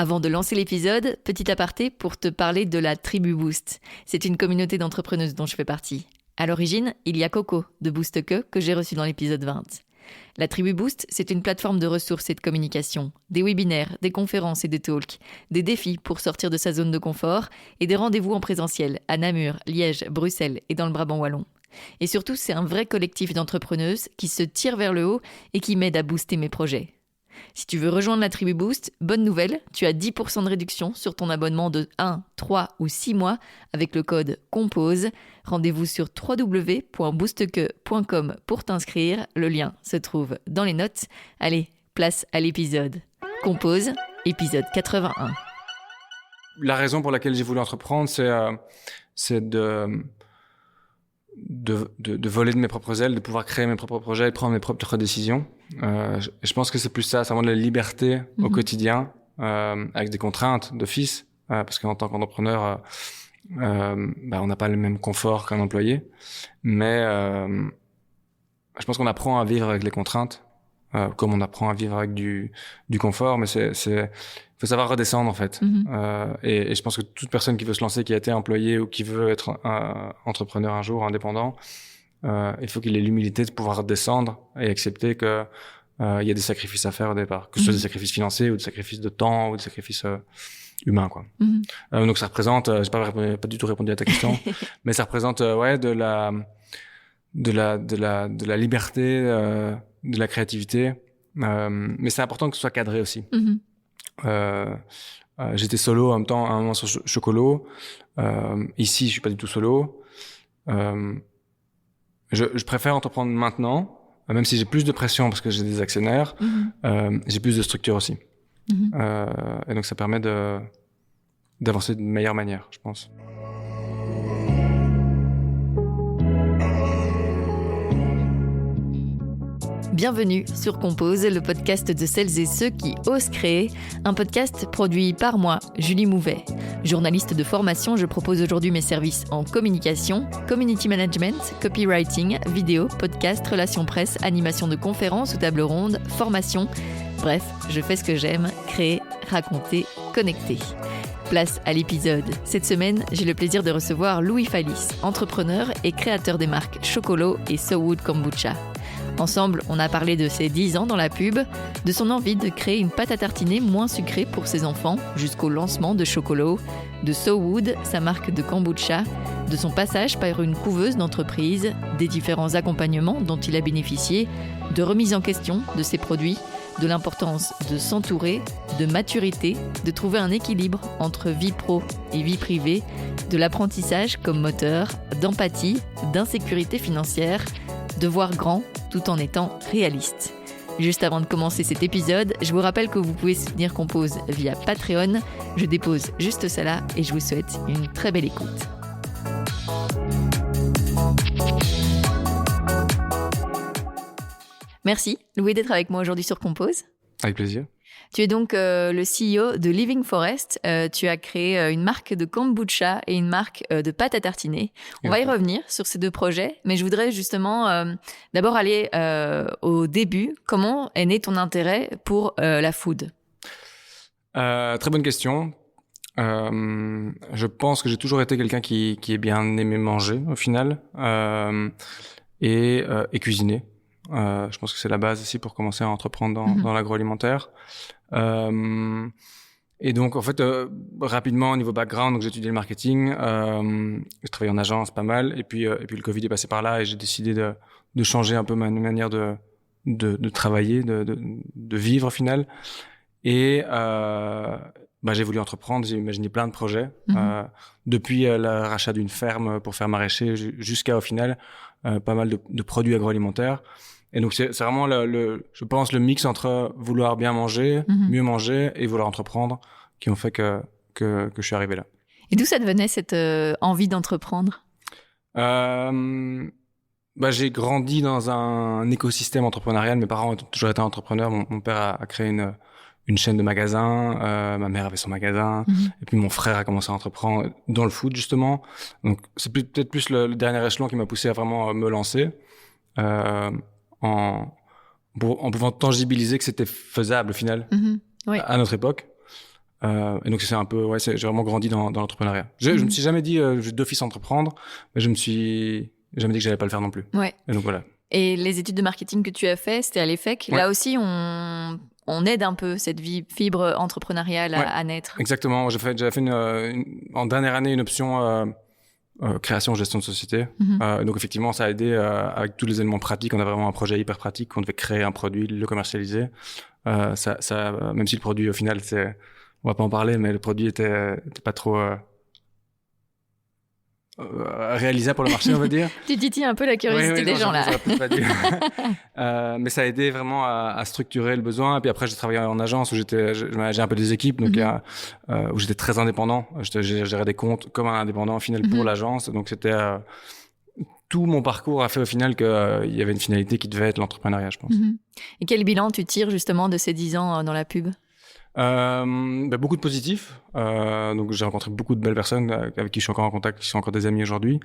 Avant de lancer l'épisode, petit aparté pour te parler de la Tribu Boost. C'est une communauté d'entrepreneuses dont je fais partie. À l'origine, il y a Coco de Boost que j'ai reçu dans l'épisode 20. La Tribu Boost, c'est une plateforme de ressources et de communication, des webinaires, des conférences et des talks, des défis pour sortir de sa zone de confort et des rendez-vous en présentiel à Namur, Liège, Bruxelles et dans le Brabant wallon. Et surtout, c'est un vrai collectif d'entrepreneuses qui se tirent vers le haut et qui m'aident à booster mes projets. Si tu veux rejoindre la Tribu Boost, bonne nouvelle, tu as 10% de réduction sur ton abonnement de 1, 3 ou 6 mois avec le code COMPOSE. Rendez-vous sur www.boostque.com pour t'inscrire. Le lien se trouve dans les notes. Allez, place à l'épisode. COMPOSE, épisode 81. La raison pour laquelle j'ai voulu entreprendre, c'est de voler de mes propres ailes, de pouvoir créer mes propres projets, de prendre mes propres décisions. Je pense que c'est plus ça, c'est vraiment de la liberté au quotidien, avec des contraintes d'office, parce qu'en tant qu'entrepreneur, on n'a pas le même confort qu'un employé, mais je pense qu'on apprend à vivre avec les contraintes, comme on apprend à vivre avec du confort, mais faut savoir redescendre en fait. Et je pense que toute personne qui veut se lancer, qui a été employé ou qui veut être entrepreneur un jour, indépendant, il faut qu'il ait l'humilité de pouvoir redescendre et accepter que il y a des sacrifices à faire au départ, que ce soit des sacrifices financiers ou des sacrifices de temps ou des sacrifices humains, quoi. Donc ça représente, j'ai pas du tout répondu à ta question, mais ça représente de la liberté, de la créativité, mais c'est important que ce soit cadré aussi. J'étais solo en même temps à un moment sur Chocolo. Ici, je suis pas du tout solo. Je préfère entreprendre maintenant, même si j'ai plus de pression parce que j'ai des actionnaires. J'ai plus de structure aussi. Et donc ça permet d'avancer d'une meilleure manière, je pense. Bienvenue sur Compose, le podcast de celles et ceux qui osent créer, un podcast produit par moi, Julie Mouvet. Journaliste de formation, je propose aujourd'hui mes services en communication, community management, copywriting, vidéo, podcast, relations presse, animation de conférences ou table ronde, formation. Bref, je fais ce que j'aime, créer, raconter, connecter. Place à l'épisode. Cette semaine, j'ai le plaisir de recevoir Louis Fallis, entrepreneur et créateur des marques Chocolo et So Wood Kombucha. Ensemble, on a parlé de ses 10 ans dans la pub, de son envie de créer une pâte à tartiner moins sucrée pour ses enfants, jusqu'au lancement de Chocolo, de So Wood, sa marque de kombucha, de son passage par une couveuse d'entreprise, des différents accompagnements dont il a bénéficié, de remise en question de ses produits, de l'importance de s'entourer, de maturité, de trouver un équilibre entre vie pro et vie privée, de l'apprentissage comme moteur, d'empathie, d'insécurité financière, de voir grand tout en étant réaliste. Juste avant de commencer cet épisode, je vous rappelle que vous pouvez soutenir Compose via Patreon. Je dépose juste ça là et je vous souhaite une très belle écoute. Merci Louis d'être avec moi aujourd'hui sur Compose. Avec plaisir. Tu es donc le CEO de Living Forest. Tu as créé une marque de kombucha et une marque de pâte à tartiner. On va y revenir sur ces deux projets, mais je voudrais justement d'abord aller au début. Comment est né ton intérêt pour la food ? Très bonne question. Je pense que j'ai toujours été quelqu'un qui est bien aimé manger au final et cuisiner. Je pense que c'est la base aussi pour commencer à entreprendre dans l'agroalimentaire. Et donc, en fait, rapidement, au niveau background, donc j'ai étudié le marketing, j'ai travaillé en agence pas mal, et puis le Covid est passé par là, et j'ai décidé de changer un peu ma manière de travailler, de vivre au final. Et j'ai voulu entreprendre, j'ai imaginé plein de projets, depuis le rachat d'une ferme pour faire maraîcher jusqu'à, au final, pas mal de produits agroalimentaires. Et donc c'est vraiment je pense le mix entre vouloir bien manger, mieux manger et vouloir entreprendre qui ont fait que je suis arrivé là. Et d'où ça devenait cette envie d'entreprendre ? J'ai grandi dans un écosystème entrepreneurial. Mes parents ont toujours été entrepreneurs. Mon père a créé une chaîne de magasins. Ma mère avait son magasin. Et puis mon frère a commencé à entreprendre dans le food justement. Donc c'est peut-être plus le dernier échelon qui m'a poussé à vraiment me lancer. En pouvant tangibiliser que c'était faisable au final, à notre époque. Et donc c'est un peu, j'ai vraiment grandi dans l'entrepreneuriat. Je me suis jamais dit, je vais d'office entreprendre, mais je me suis jamais dit que j'allais pas le faire non plus. Ouais. Et donc voilà. Et les études de marketing que tu as fait, c'était à l'EFEC. Ouais. Là aussi, on aide un peu cette fibre entrepreneuriale à naître. Exactement. J'avais fait en dernière année une option création, gestion de société. Donc effectivement, ça a aidé avec tous les éléments pratiques. On a vraiment un projet hyper pratique. On devait créer un produit, le commercialiser. Même si le produit au final, on va pas en parler, mais le produit était pas trop réalisable pour le marché, on va dire. Tu titilles un peu la curiosité des gens là. Pas dire. Mais ça a aidé vraiment à structurer le besoin. Et puis après, j'ai travaillé en agence où je manageais un peu des équipes, donc où j'étais très indépendant. Je gérais des comptes comme un indépendant au final pour l'agence. Donc c'était tout mon parcours a fait au final qu'il y avait une finalité qui devait être l'entrepreneuriat, je pense. Et quel bilan tu tires justement de ces 10 ans dans la pub? Beaucoup de positifs. Donc j'ai rencontré beaucoup de belles personnes avec qui je suis encore en contact, qui sont encore des amis aujourd'hui.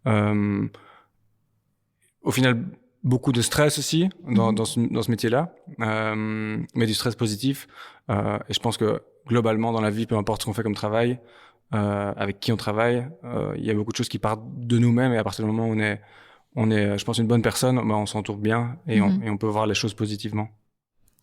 Au final, beaucoup de stress aussi dans ce métier-là, mais du stress positif. Et je pense que globalement dans la vie, peu importe ce qu'on fait comme travail, avec qui on travaille, il y a beaucoup de choses qui partent de nous-mêmes, et à partir du moment où on est, je pense, une bonne personne, on s'entoure bien et on peut voir les choses positivement.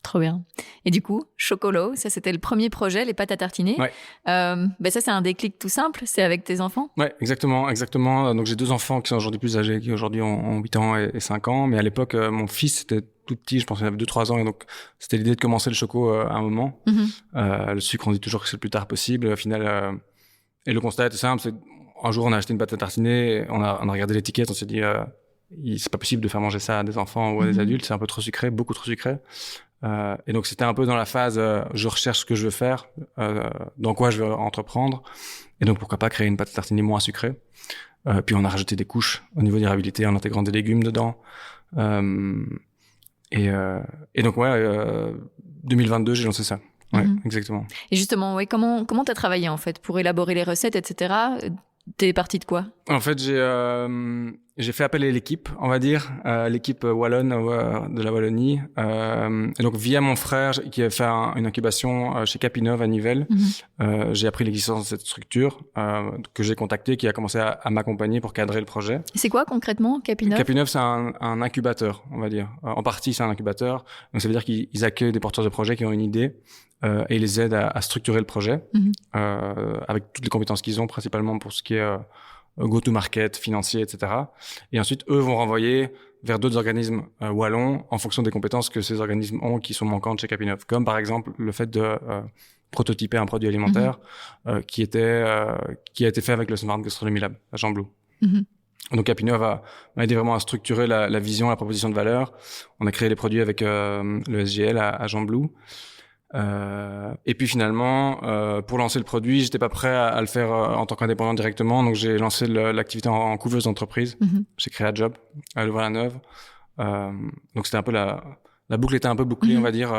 Trop bien. Et du coup, Chocolo, ça c'était le premier projet, les pâtes à tartiner. Ouais. Ça c'est un déclic tout simple, c'est avec tes enfants? Ouais, exactement. Donc j'ai 2 enfants qui sont aujourd'hui plus âgés, qui aujourd'hui ont 8 ans et 5 ans. Mais à l'époque, mon fils était tout petit, je pense qu'il avait 2-3 ans. Et donc c'était l'idée de commencer le choco à un moment. Le sucre, on dit toujours que c'est le plus tard possible. Au final, et le constat était simple, c'est un jour on a acheté une pâte à tartiner, on a regardé l'étiquette, on s'est dit c'est pas possible de faire manger ça à des enfants ou à des adultes, c'est un peu trop sucré, beaucoup trop sucré. Et donc c'était un peu dans la phase je recherche ce que je veux faire, dans quoi je veux entreprendre, et donc pourquoi pas créer une pâte à tartiner moins sucrée. Puis on a rajouté des couches au niveau durabilité en intégrant des légumes dedans. Et donc 2022 j'ai lancé ça. Ouais, exactement. Et justement, comment t'as travaillé en fait pour élaborer les recettes, etc. T'es parti de quoi? En fait, j'ai fait appel à l'équipe, on va dire, l'équipe wallonne de la Wallonie. Et donc, via mon frère qui a fait une incubation chez Capinov à Nivelles, j'ai appris l'existence de cette structure que j'ai contactée, qui a commencé à m'accompagner pour cadrer le projet. C'est quoi concrètement, Capinov? Capinov, c'est un incubateur, on va dire. En partie, c'est un incubateur. Donc, ça veut dire qu'ils accueillent des porteurs de projets qui ont une idée et ils les aident à structurer le projet avec toutes les compétences qu'ils ont, principalement pour ce qui est go-to-market, financier, etc. Et ensuite, eux vont renvoyer vers d'autres organismes wallons en fonction des compétences que ces organismes ont qui sont manquantes chez Capinov. Comme par exemple le fait de prototyper un produit alimentaire qui a été fait avec le Smart Gastronomy Lab à Jean-Blou. Donc Capinov m'a aidé vraiment à structurer la vision, la proposition de valeur. On a créé les produits avec le SGL à Jean-Blou. Et puis finalement, pour lancer le produit, j'étais pas prêt à le faire en tant qu'indépendant directement, donc j'ai lancé l'activité en couveuse d'entreprise. J'ai créé Job à Louvain-la-Neuve. Donc c'était un peu la boucle était un peu bouclée, on va dire,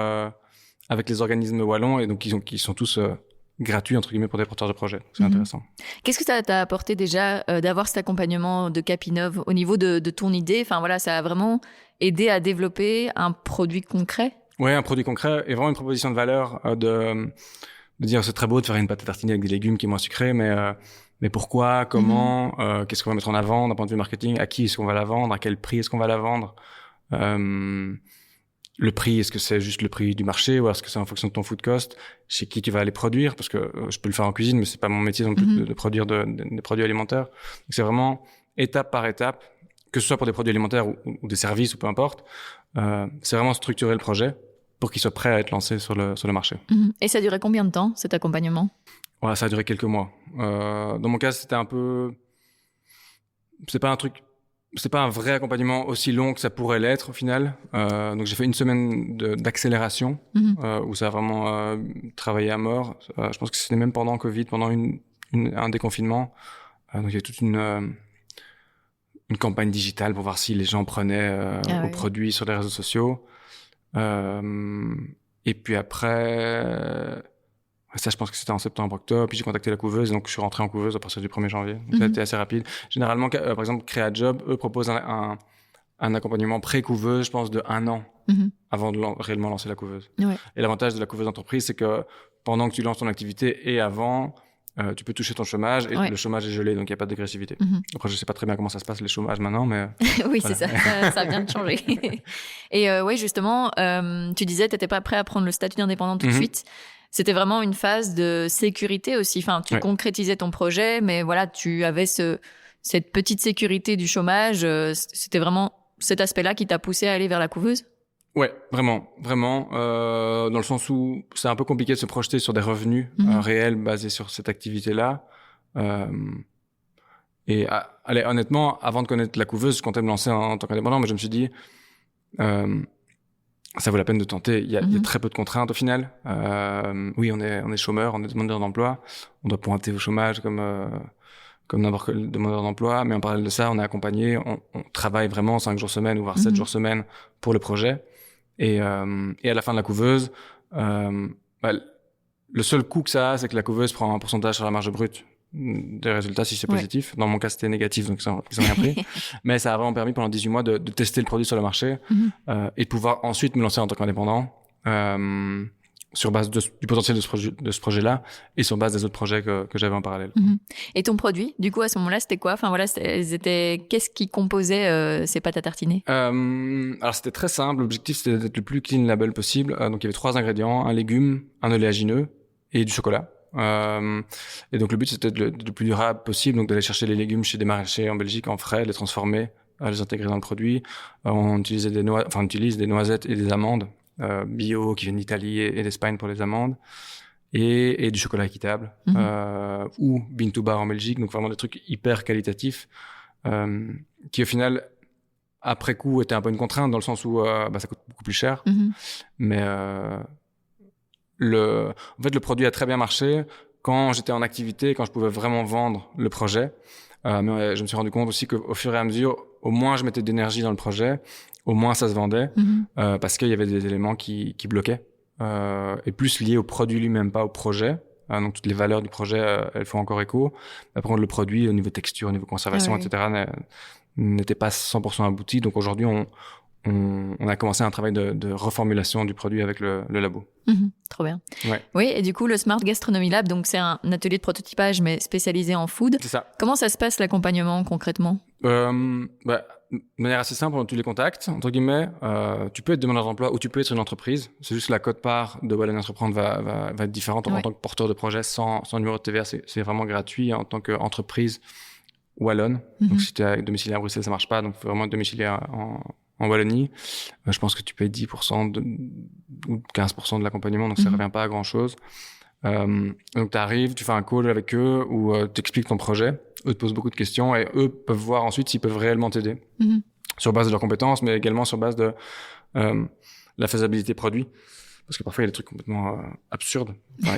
avec les organismes wallons, et donc qui sont tous gratuits entre guillemets pour des porteurs de projets. C'est intéressant. Qu'est-ce que ça t'a apporté déjà d'avoir cet accompagnement de Capinov au niveau de ton idée? Enfin voilà, ça a vraiment aidé à développer un produit concret? Ouais, un produit concret et vraiment une proposition de valeur de dire c'est très beau de faire une pâte à tartiner avec des légumes qui est moins sucrée, mais pourquoi, comment, qu'est-ce qu'on va mettre en avant d'un point de vue marketing, à qui est-ce qu'on va la vendre, à quel prix est-ce qu'on va la vendre, le prix, est-ce que c'est juste le prix du marché ou est-ce que c'est en fonction de ton food cost, chez qui tu vas aller produire, parce que je peux le faire en cuisine mais c'est pas mon métier non plus de produire des produits alimentaires. Donc c'est vraiment étape par étape, que ce soit pour des produits alimentaires ou des services ou peu importe, c'est vraiment structurer le projet pour qu'il soit prêt à être lancé sur le marché. Et ça a duré combien de temps, cet accompagnement? Ouais, ça a duré quelques mois. Dans mon cas, c'était un peu... C'est pas un vrai accompagnement aussi long que ça pourrait l'être au final. Donc j'ai fait une semaine d'accélération où ça a vraiment travaillé à mort. Je pense que c'était même pendant Covid, pendant un déconfinement. Donc il y a toute une campagne digitale pour voir si les gens prenaient aux produits sur les réseaux sociaux. Et puis après, ça je pense que c'était en septembre-octobre, puis j'ai contacté la couveuse, donc je suis rentré en couveuse à partir du 1er janvier. Donc ça a été assez rapide. Généralement, par exemple, Créa Job, eux proposent un accompagnement pré-couveuse, je pense, de 1 an avant de réellement lancer la couveuse. Ouais. Et l'avantage de la couveuse d'entreprise, c'est que pendant que tu lances ton activité et avant, tu peux toucher ton chômage et le chômage est gelé, donc il n'y a pas de dégressivité. Après, je sais pas très bien comment ça se passe, les chômages maintenant, mais... Oui, voilà. C'est ça. Ça vient de changer. Et justement, tu disais, tu n'étais pas prêt à prendre le statut d'indépendant tout de suite. C'était vraiment une phase de sécurité aussi. Enfin, tu concrétisais ton projet, mais voilà, tu avais cette petite sécurité du chômage. C'était vraiment cet aspect-là qui t'a poussé à aller vers la couveuse? Ouais, vraiment. Dans le sens où c'est un peu compliqué de se projeter sur des revenus réels basés sur cette activité-là. Allez, honnêtement, avant de connaître la couveuse, je comptais me lancer en tant qu'indépendant, mais je me suis dit, ça vaut la peine de tenter. Il y a très peu de contraintes au final. Oui, on est chômeur, on est demandeur d'emploi. On doit pointer au chômage comme n'importe quel demandeur d'emploi. Mais en parallèle de ça, on est accompagné. On travaille vraiment 5 jours semaine ou voire 7 jours semaine pour le projet. Et à la fin de la couveuse, le seul coût que ça a, c'est que la couveuse prend un pourcentage sur la marge brute des résultats si c'est positif. Dans mon cas, c'était négatif, donc ils ont rien pris. Mais ça a vraiment permis pendant 18 mois de tester le produit sur le marché et de pouvoir ensuite me lancer en tant qu'indépendant sur base du potentiel de ce projet-là et sur base des autres projets que j'avais en parallèle. Et ton produit, du coup, à ce moment-là, c'était quoi? Enfin voilà, qu'est-ce qui composait ces pâtes à tartiner? Alors c'était très simple. L'objectif, c'était d'être le plus clean label possible. Donc il y avait 3 ingrédients, un légume, un oléagineux et du chocolat. Et donc le but, c'était d'être le plus durable possible, donc d'aller chercher les légumes chez des maraîchers en Belgique en frais, les transformer, les intégrer dans le produit. On utilise des noisettes et des amandes bio qui viennent d'Italie et d'Espagne pour les amandes, et du chocolat équitable ou bean to bar en Belgique, donc vraiment des trucs hyper qualitatifs qui au final après coup étaient un peu une contrainte dans le sens où ça coûte beaucoup plus cher, mais en fait le produit a très bien marché quand j'étais en activité, quand je pouvais vraiment vendre le projet. Mais je me suis rendu compte aussi qu'au fur et à mesure, au moins je mettais d'énergie dans le projet, au moins ça se vendait, parce qu'il y avait des éléments qui bloquaient, et plus liés au produit lui-même, pas au projet. Donc toutes les valeurs du projet, elles font encore écho. Par contre, le produit, au niveau texture, au niveau conservation, etc., n'était pas 100% abouti. Donc aujourd'hui, on a commencé un travail de reformulation du produit avec le labo. Trop bien. Ouais. Oui, et du coup, le Smart Gastronomy Lab, donc c'est un atelier de prototypage, mais spécialisé en food. C'est ça. Comment ça se passe, l'accompagnement, concrètement? De manière assez simple, on a tous les contacts, entre guillemets. Tu peux être demandeur d'emploi ou tu peux être une entreprise. C'est juste que la quote-part de Wallonie Entreprendre va être différente en tant que porteur de projet sans numéro de TVA. C'est vraiment gratuit en tant qu'entreprise wallonne. Donc, si tu es domicilié à Bruxelles, ça marche pas. Donc, il faut vraiment être domicilié en Wallonie. Je pense que tu payes 10% ou 15% de l'accompagnement, donc ça revient pas à grand-chose. Donc tu arrives, tu fais un call avec eux où tu expliques ton projet. Eux te posent beaucoup de questions et eux peuvent voir ensuite s'ils peuvent réellement t'aider sur base de leurs compétences, mais également sur base de la faisabilité produit. Parce que parfois, il y a des trucs complètement absurdes. Enfin,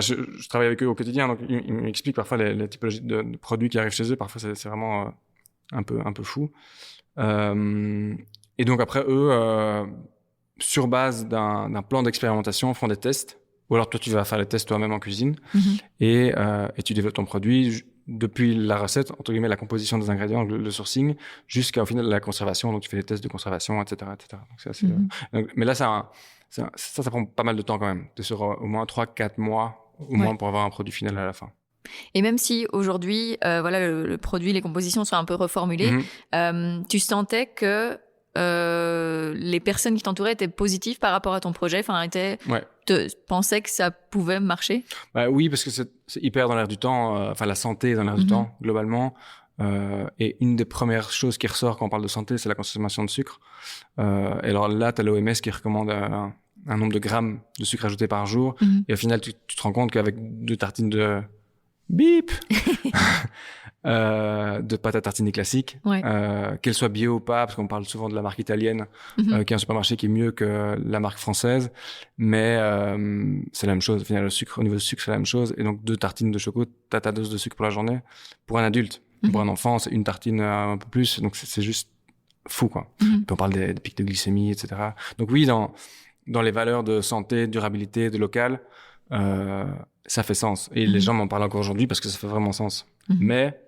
je travaille avec eux au quotidien, donc ils m'expliquent parfois les typologies de produits qui arrivent chez eux. Parfois, c'est vraiment un peu fou. Et donc après, eux, sur base d'un plan d'expérimentation, font des tests. Ou alors toi, tu vas faire les tests toi-même en cuisine et tu développes ton produit depuis la recette, entre guillemets, la composition des ingrédients, le sourcing, jusqu'à au final la conservation. Donc tu fais les tests de conservation, etc., etc. Donc c'est assez. Mais là, ça prend pas mal de temps quand même. T'es sur au moins 3-4 mois au moins pour avoir un produit final à la fin. Et même si aujourd'hui, le produit, les compositions sont un peu reformulées, tu sentais que les personnes qui t'entouraient étaient positives par rapport à ton projet, pensaient que ça pouvait marcher? Oui, parce que c'est hyper dans l'air du temps. La santé est dans l'air du temps globalement. Et une des premières choses qui ressort quand on parle de santé, c'est la consommation de sucre. Et alors là, tu as l'OMS qui recommande un nombre de grammes de sucre ajouté par jour. Et au final, tu te rends compte qu'avec 2 tartines de bip de pâte à tartiner classique, qu'elle soit bio ou pas, parce qu'on parle souvent de la marque italienne qui est un supermarché qui est mieux que la marque française, mais c'est la même chose. Au final, le sucre, au niveau du sucre, c'est la même chose. Et donc 2 tartines de chocolat, t'as ta dose de sucre pour la journée. Pour un adulte, pour un enfant, c'est 1 tartine un peu plus. Donc c'est juste fou, quoi. Puis on parle des pics de glycémie, etc. Donc oui, dans les valeurs de santé, de durabilité, de local, ça fait sens. Et les gens m'en parlent encore aujourd'hui parce que ça fait vraiment sens. Mais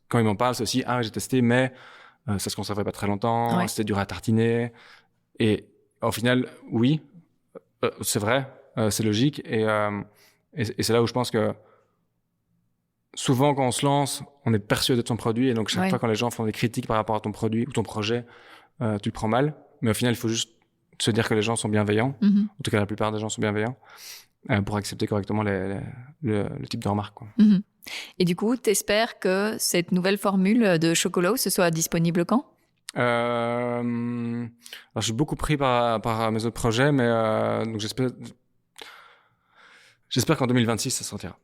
quand ils m'en parlent, c'est aussi j'ai testé, mais ça se conservait pas très longtemps, c'était dur à tartiner. Et au final, oui, c'est vrai. c'est logique. Et c'est là où je pense que souvent, quand on se lance, on est persuadé de son produit. Et donc, chaque fois quand les gens font des critiques par rapport à ton produit ou ton projet, tu le prends mal. Mais au final, il faut juste se dire que les gens sont bienveillants. En tout cas, la plupart des gens sont bienveillants pour accepter correctement le type de remarques, quoi. Et du coup, t'espères que cette nouvelle formule de Chocolo ce soit disponible quand? Alors, je suis beaucoup pris par mes autres projets, mais donc j'espère qu'en 2026, ça sortira.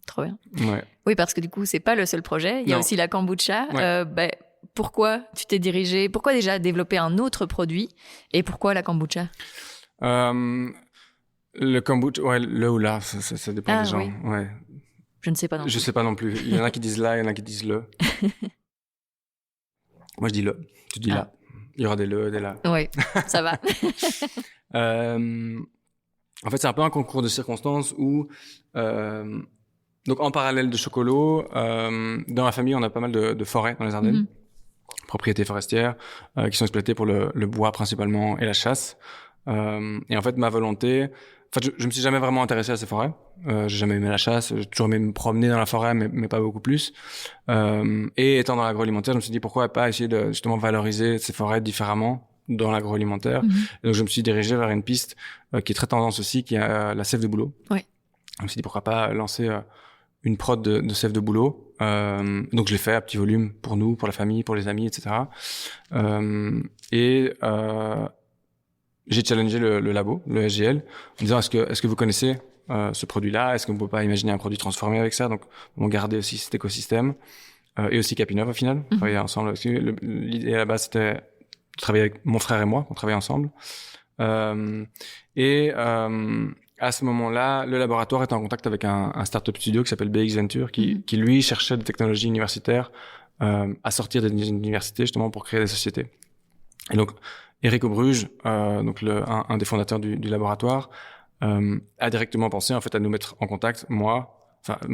Trop bien. Ouais. Oui, parce que du coup, c'est pas le seul projet. Il y a aussi la kombucha. Ouais. Pourquoi tu t'es dirigé? Pourquoi déjà développer un autre produit? Et pourquoi la kombucha? Le kombucha, ouais, le ou la, ça dépend des gens. Oui. Ouais. Je ne sais pas non plus. Je sais pas non plus. Il y en a qui disent la, il y en a qui disent le. Moi, je dis le. Tu dis la. Il y aura des le, des la. Oui, ça va. En fait, c'est un peu un concours de circonstances où, donc en parallèle de Chocolo, dans la famille, on a pas mal de forêts dans les Ardennes, propriétés forestières, qui sont exploitées pour le bois principalement et la chasse. Et en fait, ma volonté, je me suis jamais vraiment intéressé à ces forêts. J'ai jamais aimé la chasse. J'ai toujours aimé me promener dans la forêt, mais pas beaucoup plus. Et étant dans l'agroalimentaire, je me suis dit pourquoi pas essayer de justement valoriser ces forêts différemment dans l'agroalimentaire. Et donc, je me suis dirigé vers une piste qui est très tendance aussi, qui est la sève de bouleau. Oui. Je me suis dit pourquoi pas lancer une prod de sève de bouleau. Donc, je l'ai fait à petit volume pour nous, pour la famille, pour les amis, etc. J'ai challengé le labo, le SGL, en disant est-ce que vous connaissez ce produit-là? Est-ce qu'on peut pas imaginer un produit transformé avec ça? Donc, on gardait aussi cet écosystème et aussi Capinov au final. On travaillait ensemble aussi. L'idée à la base c'était de travailler avec mon frère et moi, on travaillait ensemble. À ce moment-là, le laboratoire était en contact avec un startup studio qui s'appelle BX Venture, qui lui cherchait des technologies universitaires à sortir des universités justement pour créer des sociétés. Et donc Eric Aubruge, donc un des fondateurs du laboratoire, a directement pensé en fait à nous mettre en contact, mon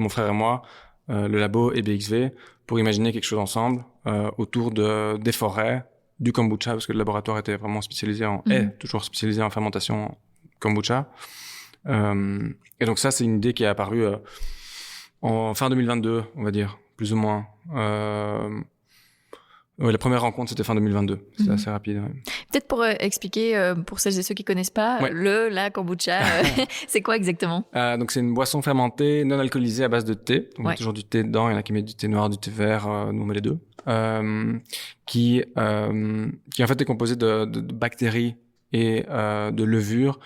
frère et moi, le labo et BXV, pour imaginer quelque chose ensemble autour des forêts, du kombucha, parce que le laboratoire était vraiment spécialisé est toujours spécialisé en fermentation kombucha. Et donc ça, c'est une idée qui est apparue en fin 2022, on va dire, plus ou moins. La première rencontre, c'était fin 2022. C'était assez rapide. Ouais. Peut-être pour expliquer, pour celles et ceux qui connaissent pas, la kombucha, c'est quoi exactement? Donc, c'est une boisson fermentée, non alcoolisée à base de thé. Donc, il y a toujours du thé dedans. Il y en a qui mettent du thé noir, du thé vert. Nous, on met les deux. Qui en fait est composée de bactéries et de levures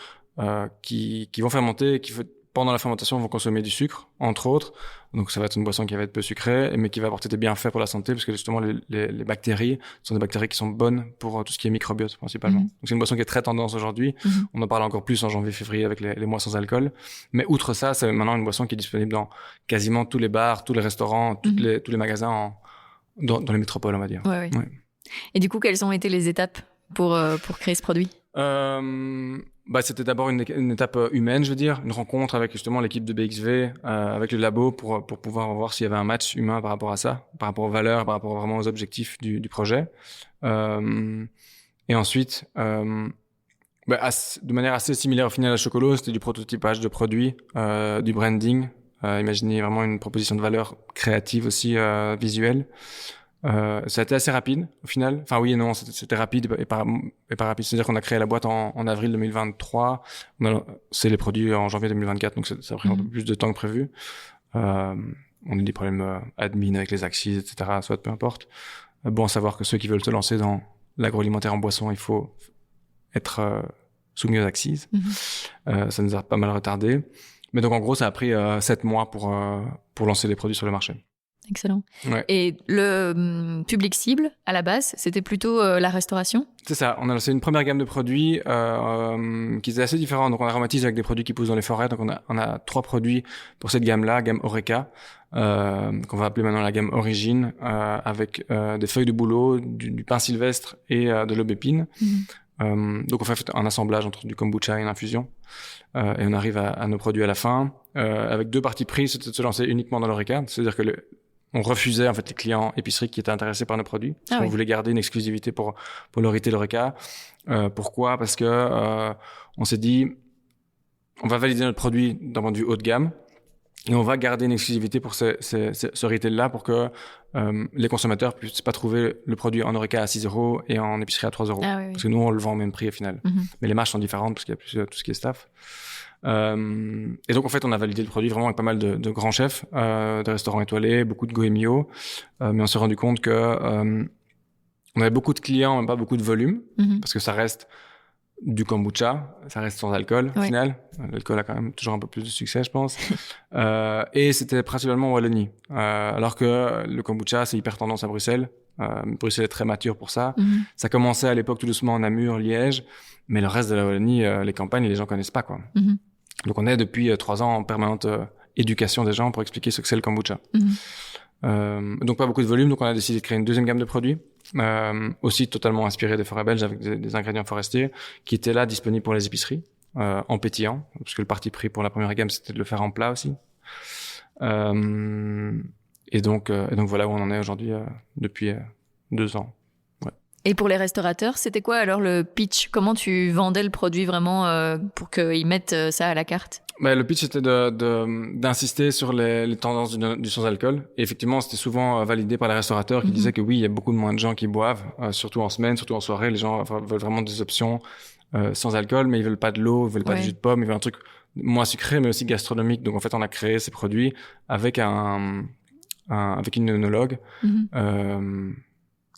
qui vont fermenter et qui pendant la fermentation vont consommer du sucre, entre autres. Donc ça va être une boisson qui va être peu sucrée, mais qui va apporter des bienfaits pour la santé, parce que justement les bactéries sont des bactéries qui sont bonnes pour tout ce qui est microbiote principalement. Donc c'est une boisson qui est très tendance aujourd'hui. On en parle encore plus en janvier-février avec les mois sans alcool. Mais outre ça, c'est maintenant une boisson qui est disponible dans quasiment tous les bars, tous les restaurants, tous les magasins dans les métropoles, on va dire. Ouais. Et du coup, quelles ont été les étapes pour créer ce produit? C'était d'abord une étape humaine, je veux dire, une rencontre avec justement l'équipe de BXV, avec le labo pour pouvoir voir s'il y avait un match humain par rapport à ça, par rapport aux valeurs, par rapport vraiment aux objectifs du projet. Et ensuite, de manière assez similaire au final à Chocolo, c'était du prototypage de produits, du branding, imaginer vraiment une proposition de valeur créative aussi, visuelle. Ça a été assez rapide au final. Enfin oui et non, c'était rapide et pas rapide. C'est-à-dire qu'on a créé la boîte en avril 2023. C'est les produits en janvier 2024, donc ça a pris un peu plus de temps que prévu. On a des problèmes admin avec les axes, etc. Soit peu importe. Bon à savoir que ceux qui veulent se lancer dans l'agroalimentaire en boisson, il faut être soumis aux axes. Ça nous a pas mal retardé. Mais donc en gros, ça a pris 7 mois pour lancer les produits sur le marché. Excellent. Ouais. Et le public cible, à la base, c'était plutôt la restauration? C'est ça. On a lancé une première gamme de produits qui étaient assez différents. Donc, on aromatise avec des produits qui poussent dans les forêts. Donc, on a 3 produits pour cette gamme-là, gamme Oreca, qu'on va appeler maintenant la gamme Origine, avec des feuilles de bouleau, du pin sylvestre et de l'aubépine. Donc, on fait un assemblage entre du kombucha et une infusion. Et on arrive à nos produits à la fin, avec 2 parties pris, c'était de se lancer uniquement dans l'Oreca. C'est-à-dire que on refusait en fait les clients épiceries qui étaient intéressés par nos produits. Parce qu'on voulait garder une exclusivité pour l'Orité l'Oreca. Pourquoi? Parce que on s'est dit, on va valider notre produit d'un point de vue haut de gamme et on va garder une exclusivité pour ce retail-là pour que les consommateurs puissent pas trouver le produit en Horeca à 6 € et en épicerie à 3 €. Ah, oui. Parce que nous, on le vend au même prix au final. Mais les marges sont différentes parce qu'il y a plus tout ce qui est staff. Et donc, en fait, on a validé le produit vraiment avec pas mal de grands chefs, de restaurants étoilés, beaucoup de Goemio. Mais on s'est rendu compte que on avait beaucoup de clients, mais pas beaucoup de volume, parce que ça reste du kombucha, ça reste sans alcool au final. L'alcool a quand même toujours un peu plus de succès, je pense. Et c'était principalement en Wallonie. Alors que le kombucha, c'est hyper tendance à Bruxelles. Bruxelles est très mature pour ça. Ça commençait à l'époque tout doucement en Namur, Liège, mais le reste de la Wallonie, les campagnes, les gens connaissent pas, quoi. Donc on est depuis 3 ans en permanente éducation des gens pour expliquer ce que c'est le kombucha. Donc pas beaucoup de volume, donc on a décidé de créer une deuxième gamme de produits, aussi totalement inspirée des forêts belges avec des ingrédients forestiers qui étaient là disponibles pour les épiceries, en pétillant, parce que le parti pris pour la première gamme c'était de le faire en plat aussi. Et donc voilà où on en est aujourd'hui depuis 2 ans. Ouais. Et pour les restaurateurs, c'était quoi alors le pitch? Comment tu vendais le produit vraiment pour qu'ils mettent ça à la carte? Le pitch c'était d'insister sur les tendances du sans-alcool. Et effectivement, c'était souvent validé par les restaurateurs qui disaient que oui, il y a beaucoup de moins de gens qui boivent, surtout en semaine, surtout en soirée. Les gens veulent vraiment des options sans alcool, mais ils veulent pas de l'eau, ils veulent pas de jus de pomme, ils veulent un truc moins sucré, mais aussi gastronomique. Donc en fait, on a créé ces produits avec avec une œnologue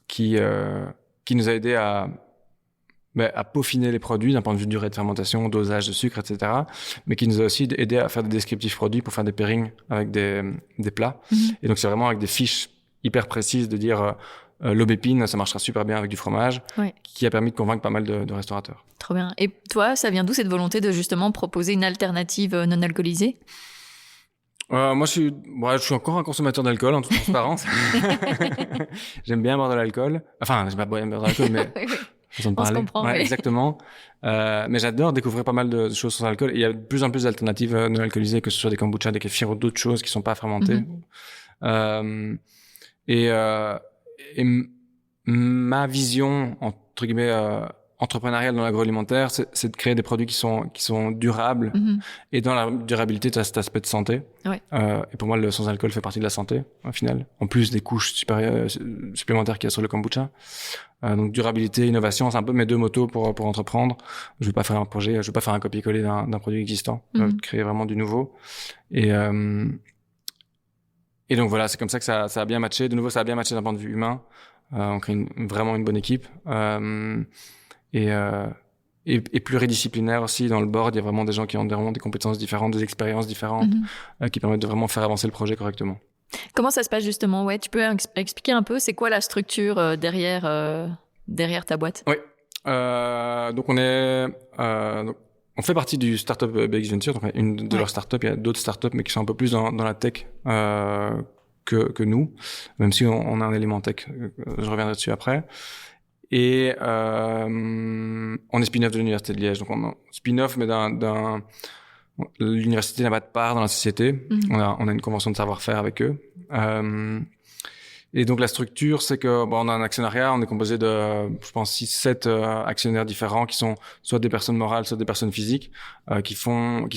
qui nous a aidé à peaufiner les produits d'un point de vue durée de fermentation, dosage de sucre, etc. Mais qui nous a aussi aidé à faire des descriptifs produits pour faire des pairings avec des plats. Et donc, c'est vraiment avec des fiches hyper précises de dire l'aubépine, ça marchera super bien avec du fromage, qui a permis de convaincre pas mal de restaurateurs. Trop bien. Et toi, ça vient d'où cette volonté de justement proposer une alternative non alcoolisée? Moi, je suis encore un consommateur d'alcool, en toute transparence. J'aime bien boire de l'alcool. Enfin, j'aime pas boire de l'alcool, mais... On se comprend, oui. Exactement. Mais j'adore découvrir pas mal de choses sans alcool. Et il y a de plus en plus d'alternatives non alcoolisées, que ce soit des kombucha, des kéfirs ou d'autres choses qui sont pas fermentées. Et ma vision, entre guillemets, entrepreneuriale dans l'agroalimentaire, c'est de créer des produits qui sont durables. Et dans la durabilité, tu as cet aspect de santé. Et pour moi, le sans-alcool fait partie de la santé, au final. En plus des couches supplémentaires qu'il y a sur le kombucha. Donc durabilité, innovation, c'est un peu mes deux motos pour entreprendre. Je veux pas faire un projet, je veux pas faire un copier-coller d'un produit existant. Je veux créer vraiment du nouveau. Et donc voilà, c'est comme ça que ça a bien matché. De nouveau, ça a bien matché d'un point de vue humain. On crée vraiment une bonne équipe. Et pluridisciplinaire aussi dans le board. Il y a vraiment des gens qui ont vraiment des compétences différentes, des expériences différentes, qui permettent de vraiment faire avancer le projet correctement. Comment ça se passe justement? Tu peux expliquer un peu, c'est quoi la structure derrière ta boîte? Oui. Donc on fait partie du startup BX Venture, donc une de leurs startups. Il y a d'autres startups, mais qui sont un peu plus dans la tech que nous, même si on a un élément tech. Je reviendrai dessus après. Et on est spin-off de l'Université de Liège. Donc on est spin-off, mais l'université n'a pas de part dans la société. On a une convention de savoir-faire avec eux. Et donc la structure, c'est que on a un actionnariat, on est composé de, je pense, 6-7 actionnaires différents qui sont soit des personnes morales, soit des personnes physiques, qui sont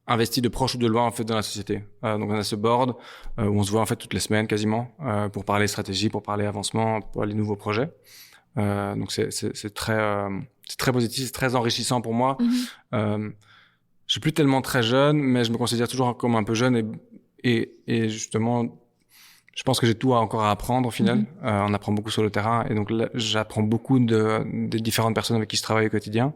investis de proche ou de loin en fait dans la société. Donc on a ce board où on se voit en fait toutes les semaines quasiment pour parler stratégie, pour parler avancement, pour les nouveaux projets. Donc c'est très positif, c'est très enrichissant pour moi. Je suis plus tellement très jeune, mais je me considère toujours comme un peu jeune et justement, je pense que j'ai tout encore à apprendre au final. On apprend beaucoup sur le terrain et donc là, j'apprends beaucoup des différentes personnes avec qui je travaille au quotidien.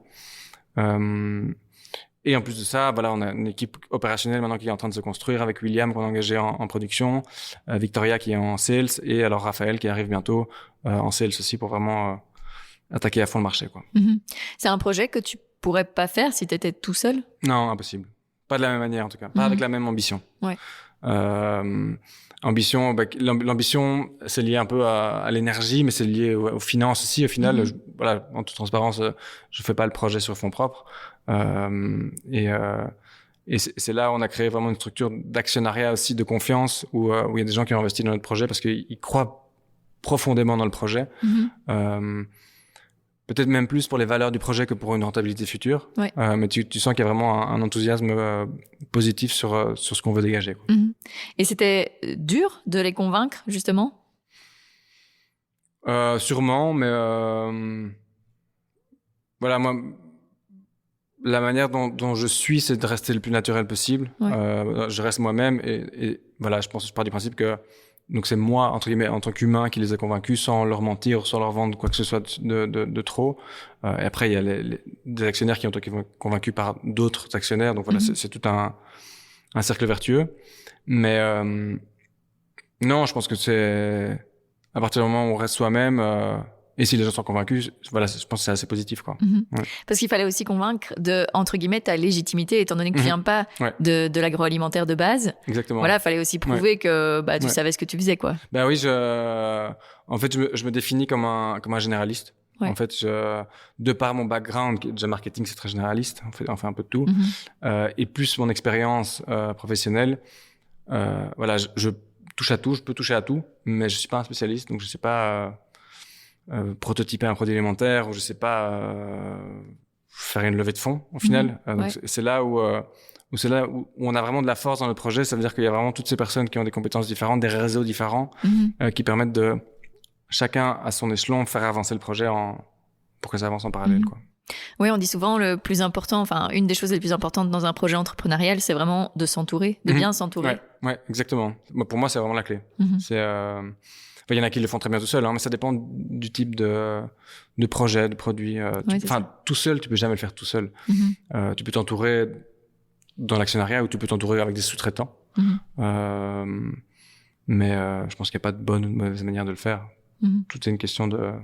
Et en plus de ça, voilà, on a une équipe opérationnelle maintenant qui est en train de se construire avec William qu'on a engagé en production, Victoria qui est en sales et alors Raphaël qui arrive bientôt en sales aussi pour vraiment attaquer à fond le marché, quoi. C'est un projet que tu pourrais pas faire si tu étais tout seul? Non, impossible. Pas de la même manière en tout cas, pas avec la même ambition. Ouais. Ambition, l'ambition, c'est lié un peu à l'énergie, mais c'est lié aux finances aussi. Au final, voilà, en toute transparence, je fais pas le projet sur fonds propres. Et c'est là où on a créé vraiment une structure d'actionnariat aussi de confiance où il y a des gens qui ont investi dans notre projet parce qu'ils croient profondément dans le projet. peut-être même plus pour les valeurs du projet que pour une rentabilité future. Ouais. Mais tu sens qu'il y a vraiment un enthousiasme positif sur ce qu'on veut dégager, quoi. Et c'était dur de les convaincre, justement? Sûrement, mais voilà, moi, la manière dont je suis, c'est de rester le plus naturel possible. Ouais. Je reste moi-même et voilà, je pars du principe que donc c'est moi, entre guillemets, en tant qu'humain, qui les ai convaincus sans leur mentir, sans leur vendre quoi que ce soit de trop. Et après, il y a des actionnaires qui ont été convaincus par d'autres actionnaires. Donc voilà, c'est tout un cercle vertueux. Mais non, je pense que c'est à partir du moment où on reste soi-même, et si les gens sont convaincus, voilà, je pense que c'est assez positif, quoi. Ouais. Parce qu'il fallait aussi convaincre de, entre guillemets, ta légitimité, étant donné que tu viens pas de l'agroalimentaire de base. Exactement. Voilà, fallait aussi prouver que tu savais ce que tu faisais, quoi. Ben oui, en fait, je me définis comme un généraliste. Ouais. En fait, de par mon background, qui est déjà marketing, c'est très généraliste. On fait un peu de tout. Et plus mon expérience professionnelle, voilà, je touche à tout, je peux toucher à tout, mais je suis pas un spécialiste, donc je sais pas prototyper un produit alimentaire ou je sais pas faire une levée de fonds au final. Donc c'est là où on a vraiment de la force dans le projet. Ça veut dire qu'il y a vraiment toutes ces personnes qui ont des compétences différentes, des réseaux différents, qui permettent de chacun à son échelon faire avancer le projet pour que ça avance en parallèle, quoi. Oui, on dit souvent le plus important, enfin une des choses les plus importantes dans un projet entrepreneurial, c'est vraiment de s'entourer, de bien s'entourer. Ouais, exactement. Pour moi, c'est vraiment la clé. C'est il y en a qui le font très bien tout seul, hein, mais ça dépend du type de projet, de produit. Tout seul, tu peux jamais le faire tout seul. Tu peux t'entourer dans l'actionnariat ou tu peux t'entourer avec des sous-traitants. Mais je pense qu'il n'y a pas de bonne ou de mauvaise manière de le faire. Tout est une question de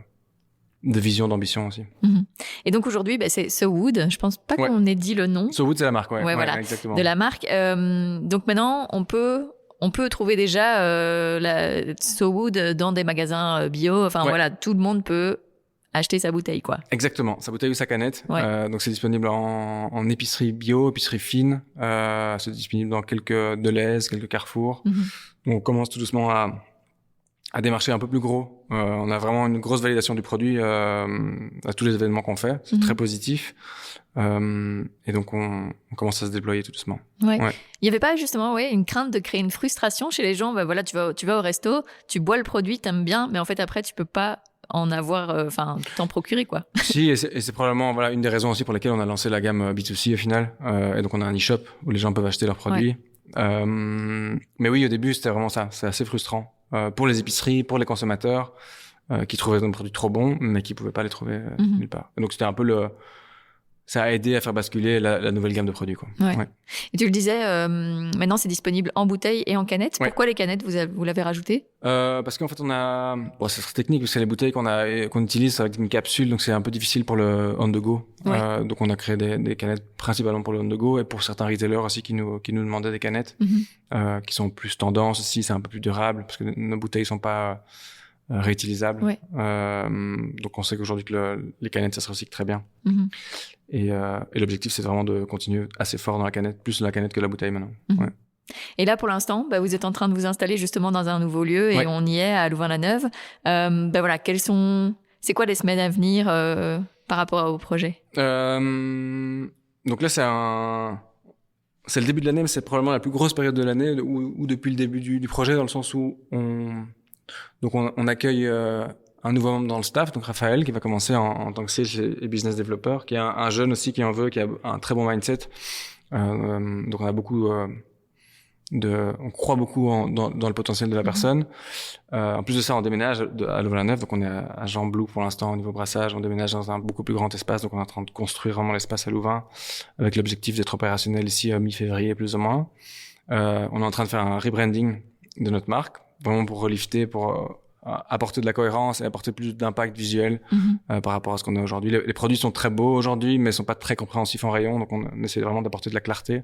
vision, d'ambition aussi. Et donc aujourd'hui, c'est So Wood. Je pense pas qu'on ait dit le nom. So Wood, c'est la marque, voilà, exactement. De la marque. Donc maintenant, on peut trouver déjà la So Wood dans des magasins bio. Enfin voilà, tout le monde peut acheter sa bouteille, quoi. Exactement, sa bouteille ou sa canette. Donc c'est disponible en épicerie bio, épicerie fine. C'est disponible dans quelques Deleuze, quelques Carrefour. Donc on commence tout doucement à démarcher un peu plus gros. On a vraiment une grosse validation du produit à tous les événements qu'on fait. C'est très positif. Et donc, on commence à se déployer tout doucement. Il y avait pas justement une crainte de créer une frustration chez les gens. Voilà, tu vas au resto, tu bois le produit, t'aimes bien, mais en fait après tu peux pas en avoir, t'en procurer, quoi. Si, et c'est probablement une des raisons aussi pour lesquelles on a lancé la gamme B2C au final. Et donc on a un e-shop où les gens peuvent acheter leurs produits. Mais oui, au début c'était vraiment ça. C'est assez frustrant. Pour les épiceries, pour les consommateurs, qui trouvaient nos produits trop bons, mais qui pouvaient pas les trouver nulle part. Et donc c'était un peu ça a aidé à faire basculer la nouvelle gamme de produits, quoi. Et tu le disais, maintenant c'est disponible en bouteille et en canette. Pourquoi les canettes, vous l'avez rajouté? Parce qu'en fait c'est très technique, parce que c'est les bouteilles qu'on utilise avec une capsule, donc c'est un peu difficile pour le on the go. Donc on a créé des canettes principalement pour le on the go et pour certains retailers aussi qui nous demandaient des canettes, qui sont plus tendance aussi, c'est un peu plus durable parce que nos bouteilles sont pas réutilisables. Donc on sait qu'aujourd'hui que les canettes ça se recycle très bien. Et l'objectif c'est vraiment de continuer assez fort dans la canette, plus la canette que la bouteille maintenant. Et là pour l'instant vous êtes en train de vous installer justement dans un nouveau lieu et on y est à Louvain-la-Neuve. Voilà, c'est quoi les semaines à venir par rapport à vos projets? Donc là c'est le début de l'année, mais c'est probablement la plus grosse période de l'année ou depuis le début du projet, dans le sens où on accueille un nouveau membre dans le staff, donc Raphaël, qui va commencer en tant que sales et business developer, qui est un jeune aussi qui en veut, qui a un très bon mindset. Donc on a beaucoup on croit beaucoup dans le potentiel de la personne. En plus de ça, on déménage à Louvain-la-Neuve, donc on est à Jean-Blou pour l'instant au niveau brassage. On déménage dans un beaucoup plus grand espace, donc on est en train de construire vraiment l'espace à Louvain, avec l'objectif d'être opérationnel ici mi-février plus ou moins. On est en train de faire un rebranding de notre marque, vraiment pour relifter, pour apporter de la cohérence et apporter plus d'impact visuel par rapport à ce qu'on a aujourd'hui. Les produits sont très beaux aujourd'hui, mais sont pas très compréhensifs en rayon, donc on essaie vraiment d'apporter de la clarté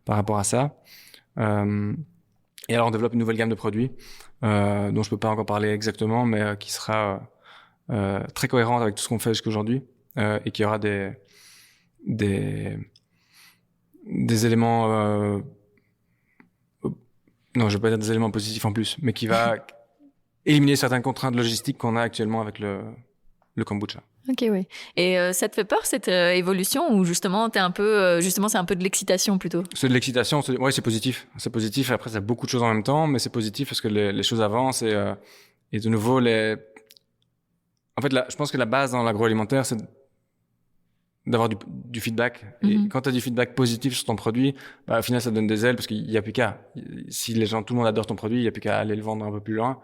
par rapport à ça. Et alors on développe une nouvelle gamme de produits dont je peux pas encore parler exactement, mais qui sera très cohérente avec tout ce qu'on fait jusqu'aujourd'hui et qui aura des éléments non, je vais pas dire des éléments positifs en plus, mais qui va éliminer certaines contraintes logistiques qu'on a actuellement avec le kombucha. Ok, oui. Et ça te fait peur cette évolution ou justement c'est un peu de l'excitation plutôt? C'est de l'excitation. Ouais, c'est positif. C'est positif. Après, ça a beaucoup de choses en même temps, mais c'est positif parce que les choses avancent et de nouveau En fait, je pense que la base dans l'agroalimentaire, c'est d'avoir du feedback. Et quand tu as du feedback positif sur ton produit, au final, ça donne des ailes parce qu'il y a plus qu'à. Si tout le monde adore ton produit, il y a plus qu'à aller le vendre un peu plus loin.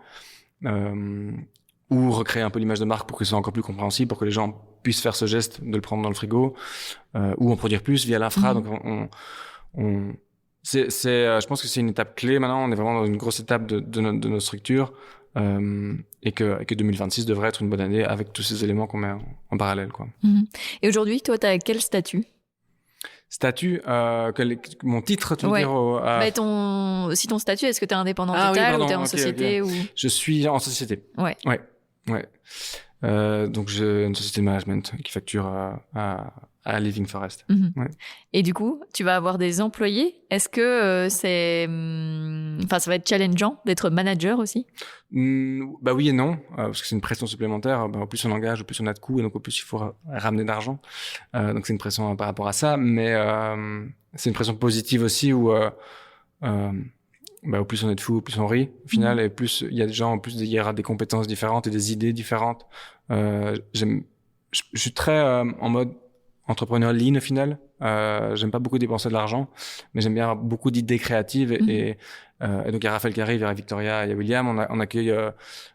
Ou recréer un peu l'image de marque pour que ce soit encore plus compréhensible, pour que les gens puissent faire ce geste de le prendre dans le frigo, ou en produire plus via l'infra. Donc, je pense que c'est une étape clé maintenant. On est vraiment dans une grosse étape de nos structures, et que 2026 devrait être une bonne année avec tous ces éléments qu'on met en parallèle, quoi. Et aujourd'hui, toi, t'as quel statut? Mon titre, tu veux dire si ton statut, est-ce que t'es indépendant total ou t'es en société ou... Je suis en société. Ouais. Donc j'ai une société de management qui facture à Living Forest. Ouais. Et du coup, tu vas avoir des employés. Est-ce que ça va être challengeant d'être manager aussi? Oui et non, parce que c'est une pression supplémentaire. Au plus on engage, au plus on a de coûts, et donc au plus il faut ramener d'argent. Donc c'est une pression par rapport à ça, mais c'est une pression positive aussi où au plus on est de fous, au plus on rit au final, et plus il y a des gens, en plus il y aura des compétences différentes et des idées différentes. Je suis très en mode entrepreneur lean au final. J'aime pas beaucoup dépenser de l'argent, mais j'aime bien avoir beaucoup d'idées créatives et donc il y a Raphaël qui arrive, il y a Victoria, il y a William. On accueille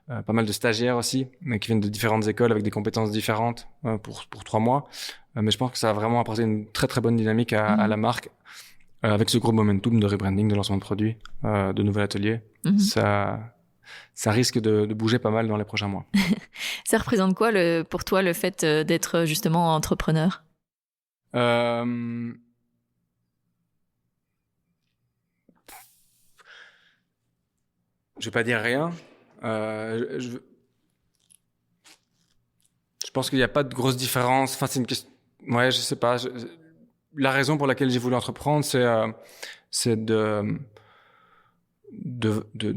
pas mal de stagiaires aussi, mais qui viennent de différentes écoles avec des compétences différentes pour 3 mois. Mais je pense que ça va vraiment apporter une très très bonne dynamique à la marque. Avec ce gros momentum de rebranding, de lancement de produits, de nouvel atelier, ça risque de bouger pas mal dans les prochains mois. Ça représente quoi pour toi le fait d'être justement entrepreneur? Je vais pas dire rien. Je pense qu'il n'y a pas de grosse différence. Enfin, c'est une question. Ouais, je sais pas. La raison pour laquelle j'ai voulu entreprendre, c'est de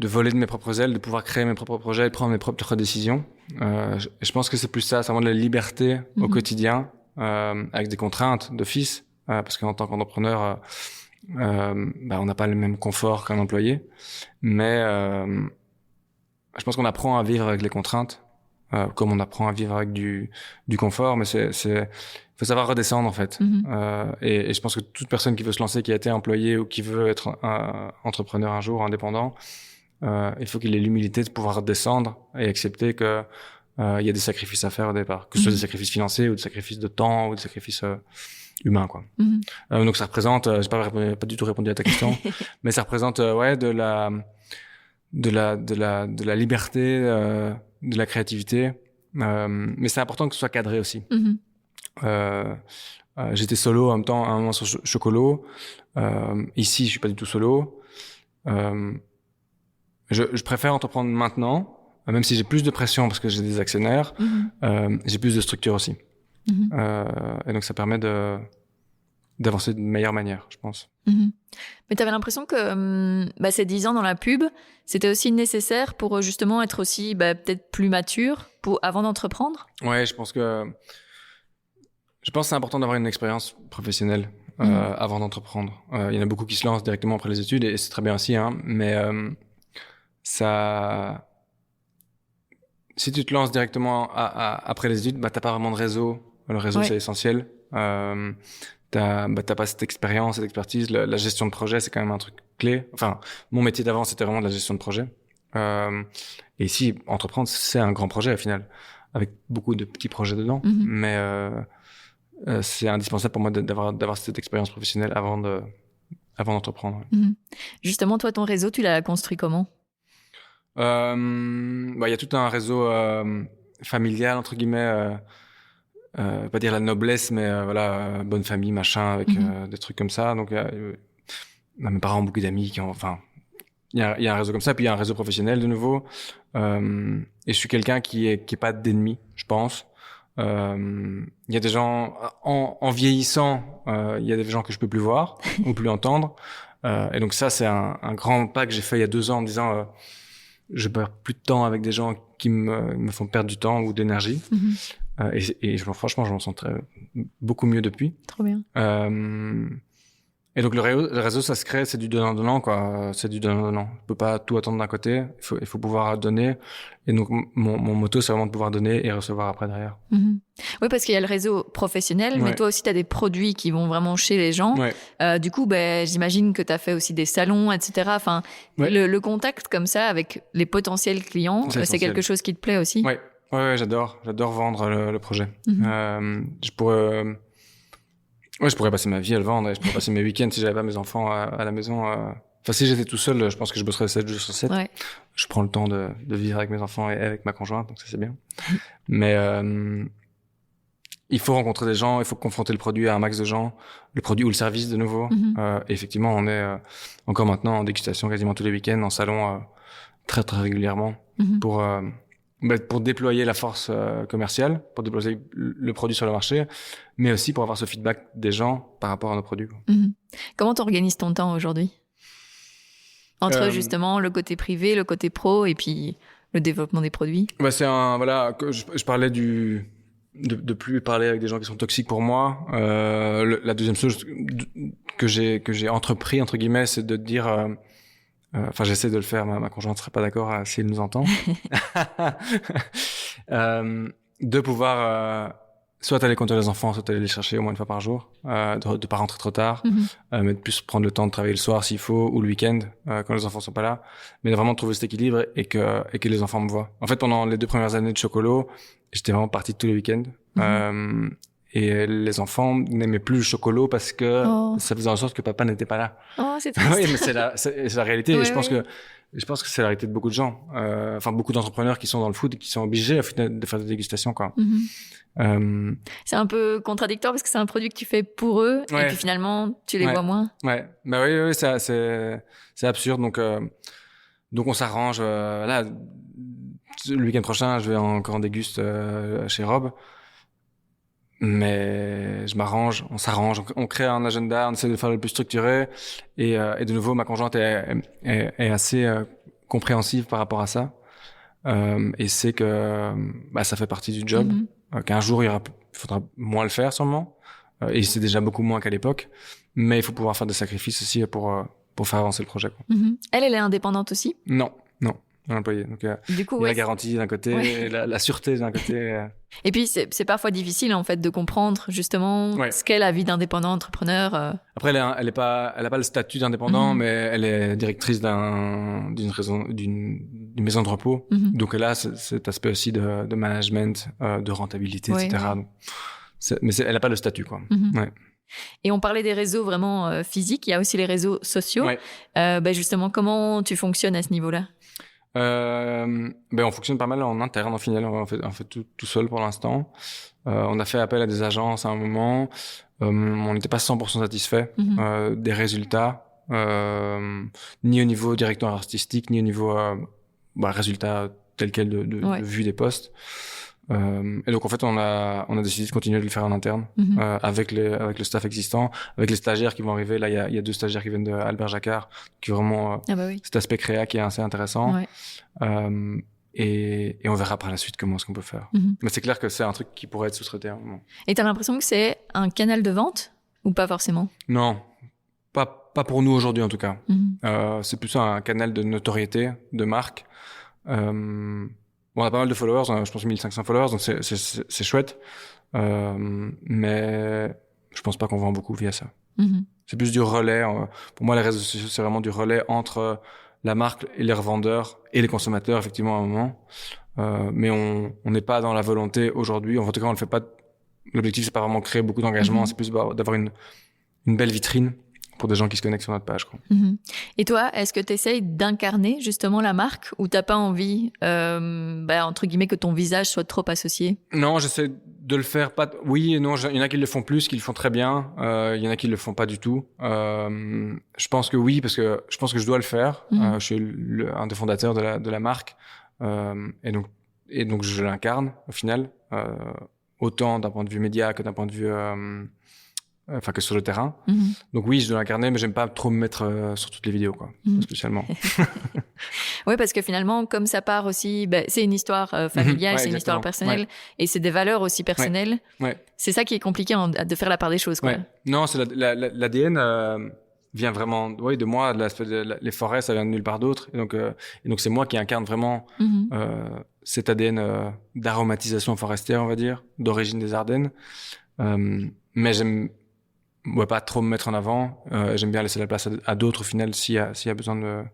voler de mes propres ailes, de pouvoir créer mes propres projets et prendre mes propres décisions. Je pense que c'est plus ça, c'est vraiment de la liberté au quotidien, avec des contraintes d'office, parce qu'en tant qu'entrepreneur, on n'a pas le même confort qu'un employé, mais je pense qu'on apprend à vivre avec les contraintes, comme on apprend à vivre avec du confort, mais faut savoir redescendre en fait. Et je pense que toute personne qui veut se lancer, qui a été employé ou qui veut être entrepreneur un jour, indépendant, il faut qu'il ait l'humilité de pouvoir redescendre et accepter que il y a des sacrifices à faire au départ, que ce soit des sacrifices financiers ou des sacrifices de temps ou des sacrifices humains, quoi. Donc ça représente, j'ai pas du tout répondu à ta question, mais ça représente de la liberté, de la créativité, mais c'est important que ce soit cadré aussi. J'étais solo en même temps à un moment sur Chocolo. Ici, je suis pas du tout solo. Je préfère entreprendre maintenant, même si j'ai plus de pression parce que j'ai des actionnaires. J'ai plus de structure aussi. Et donc ça permet d'avancer de meilleure manière, je pense. Mais tu avais l'impression que ces 10 ans dans la pub, c'était aussi nécessaire pour justement être aussi peut-être plus mature avant d'entreprendre? Ouais, je pense que c'est important d'avoir une expérience professionnelle avant d'entreprendre. Il y en a beaucoup qui se lancent directement après les études et c'est très bien aussi, hein, mais si tu te lances directement après les études, t'as pas vraiment de réseau. Le réseau, c'est essentiel. T'as pas cette expérience, cette expertise. La gestion de projet, c'est quand même un truc clé. Enfin, mon métier d'avant, c'était vraiment de la gestion de projet. Et ici, entreprendre, c'est un grand projet au final, avec beaucoup de petits projets dedans. Mais c'est indispensable pour moi d'avoir cette expérience professionnelle avant d'entreprendre. Justement, toi, ton réseau, tu l'as construit comment? Y a tout un réseau familial, entre guillemets, pas dire la noblesse, mais bonne famille, machin, avec des trucs comme ça. Donc, mes parents ont beaucoup d'amis qui ont... Enfin, il y a un réseau comme ça, puis il y a un réseau professionnel de nouveau. Et je suis quelqu'un qui est pas d'ennemi, je pense. Il y a des gens en vieillissant, il y a des gens que je peux plus voir ou plus entendre, et donc ça c'est un grand pas que j'ai fait il y a 2 ans en me disant je perds plus de temps avec des gens qui me font perdre du temps ou d'énergie. Franchement, je m'en sens beaucoup mieux depuis. Trop bien. Et donc le réseau, ça se crée, c'est du donnant-donnant, quoi. C'est du donnant-donnant. On peut pas tout attendre d'un côté. Il faut pouvoir donner. Et donc mon motto, c'est vraiment de pouvoir donner et recevoir après derrière. Oui, parce qu'il y a le réseau professionnel, mais toi aussi, tu as des produits qui vont vraiment chez les gens. Du coup, j'imagine que tu as fait aussi des salons, etc. Enfin, le contact comme ça avec les potentiels clients, c'est quelque chose qui te plaît aussi. Ouais, j'adore vendre le projet. Je pourrais passer ma vie à le vendre et je pourrais passer mes week-ends si j'avais pas mes enfants à la maison. Enfin, si j'étais tout seul, je pense que je bosserais 7 jours sur 7. Je prends le temps de vivre avec mes enfants et avec ma conjointe, donc ça c'est bien. Mais il faut rencontrer des gens, il faut confronter le produit à un max de gens, le produit ou le service de nouveau. Et effectivement, on est encore maintenant en dégustation quasiment tous les week-ends, en salon très très régulièrement pour déployer la force commerciale, pour déployer le produit sur le marché, mais aussi pour avoir ce feedback des gens par rapport à nos produits. Comment t'organises ton temps aujourd'hui ? Entre justement le côté privé, le côté pro et puis le développement des produits. Je parlais de plus parler avec des gens qui sont toxiques pour moi. La deuxième chose que j'ai entrepris entre guillemets, c'est de dire j'essaie de le faire, ma conjointe serait pas d'accord si elle nous entend. De pouvoir soit aller conduire les enfants, soit aller les chercher au moins une fois par jour, de pas rentrer trop tard, mais de plus prendre le temps de travailler le soir s'il faut ou le week-end quand les enfants sont pas là, mais de vraiment trouver cet équilibre et que les enfants me voient. En fait, pendant les 2 premières années de Chocolo, j'étais vraiment parti tous les week-ends. Et les enfants n'aimaient plus le Chocolo parce que ça faisait en sorte que papa n'était pas là. Oh, c'est triste. Oui, mais c'est la réalité. Et je pense que c'est la réalité de beaucoup de gens. Beaucoup d'entrepreneurs qui sont dans le food et qui sont obligés de faire des dégustations, quoi. C'est un peu contradictoire parce que c'est un produit que tu fais pour eux et puis finalement tu les vois moins. Oui, c'est absurde. Donc on s'arrange. Là, le week-end prochain, je vais encore en déguste chez Rob. Mais je m'arrange, on s'arrange, on crée un agenda, on essaie de le faire le plus structuré et de nouveau ma conjointe est assez compréhensive par rapport à ça et c'est que ça fait partie du job, qu'un jour il faudra moins le faire sûrement et c'est déjà beaucoup moins qu'à l'époque, mais il faut pouvoir faire des sacrifices aussi pour faire avancer le projet, quoi. Elle est indépendante aussi? Non, un employé. Donc du coup, il y a la garantie d'un côté, la sûreté d'un côté. Et puis c'est parfois difficile en fait de comprendre justement ce qu'est la vie d'indépendant entrepreneur. Après, elle a pas le statut d'indépendant, mais elle est directrice d'une maison de repos. Donc elle a cet aspect aussi de management, de rentabilité, etc. Donc, mais elle a pas le statut, quoi. Et on parlait des réseaux vraiment physiques. Il y a aussi les réseaux sociaux. Justement, comment tu fonctionnes à ce niveau-là? On fonctionne pas mal en interne, en final, on fait tout seul pour l'instant. On a fait appel à des agences à un moment. On n'était pas 100% satisfait des résultats, ni au niveau directeur artistique, ni au niveau résultat tel quel de vue des postes. Et donc en fait on a décidé de continuer de le faire en interne avec le staff existant, avec les stagiaires qui vont arriver. Là il y a 2 stagiaires qui viennent de Albert Jacquard, qui est vraiment cet aspect créa qui est assez intéressant. Et on verra par la suite comment est-ce qu'on peut faire. Mais c'est clair que c'est un truc qui pourrait être sous-traité à un moment. Et t'as l'impression que c'est un canal de vente ou pas forcément? Non, pas pour nous aujourd'hui en tout cas. C'est plus un canal de notoriété, de marque. On a pas mal de followers, je pense 1500 followers, donc c'est chouette. Mais je pense pas qu'on vend beaucoup via ça. C'est plus du relais. Pour moi, les réseaux sociaux, c'est vraiment du relais entre la marque et les revendeurs et les consommateurs, effectivement, à un moment. Mais on n'est pas dans la volonté aujourd'hui. En tout cas, on le fait pas. L'objectif, c'est pas vraiment créer beaucoup d'engagement. C'est plus d'avoir une belle vitrine pour des gens qui se connectent sur notre page, quoi. Et toi, est-ce que tu essayes d'incarner justement la marque ou t'as pas envie, entre guillemets, que ton visage soit trop associé? Non, j'essaie de le faire oui et non. Il y en a qui le font plus, qui le font très bien. Il y en a qui le font pas du tout. Je pense que oui, parce que je pense que je dois le faire. Je suis un des fondateurs de la marque. Et donc je l'incarne au final. Autant d'un point de vue média que d'un point de vue que sur le terrain. Donc oui, je dois l'incarner, mais j'aime pas trop me mettre sur toutes les vidéos, quoi, spécialement. Oui, parce que finalement, comme ça part aussi, c'est une histoire familiale, c'est une histoire personnelle, et c'est des valeurs aussi personnelles. C'est ça qui est compliqué de faire la part des choses, quoi. Non, c'est l'ADN vient vraiment de moi. Les forêts, ça vient de nulle part d'autre. Et donc, c'est moi qui incarne vraiment cet ADN d'aromatisation forestière, on va dire, d'origine des Ardennes. Mais j'aime pas trop me mettre en avant. J'aime bien laisser la place à d'autres, au final, s'il y a besoin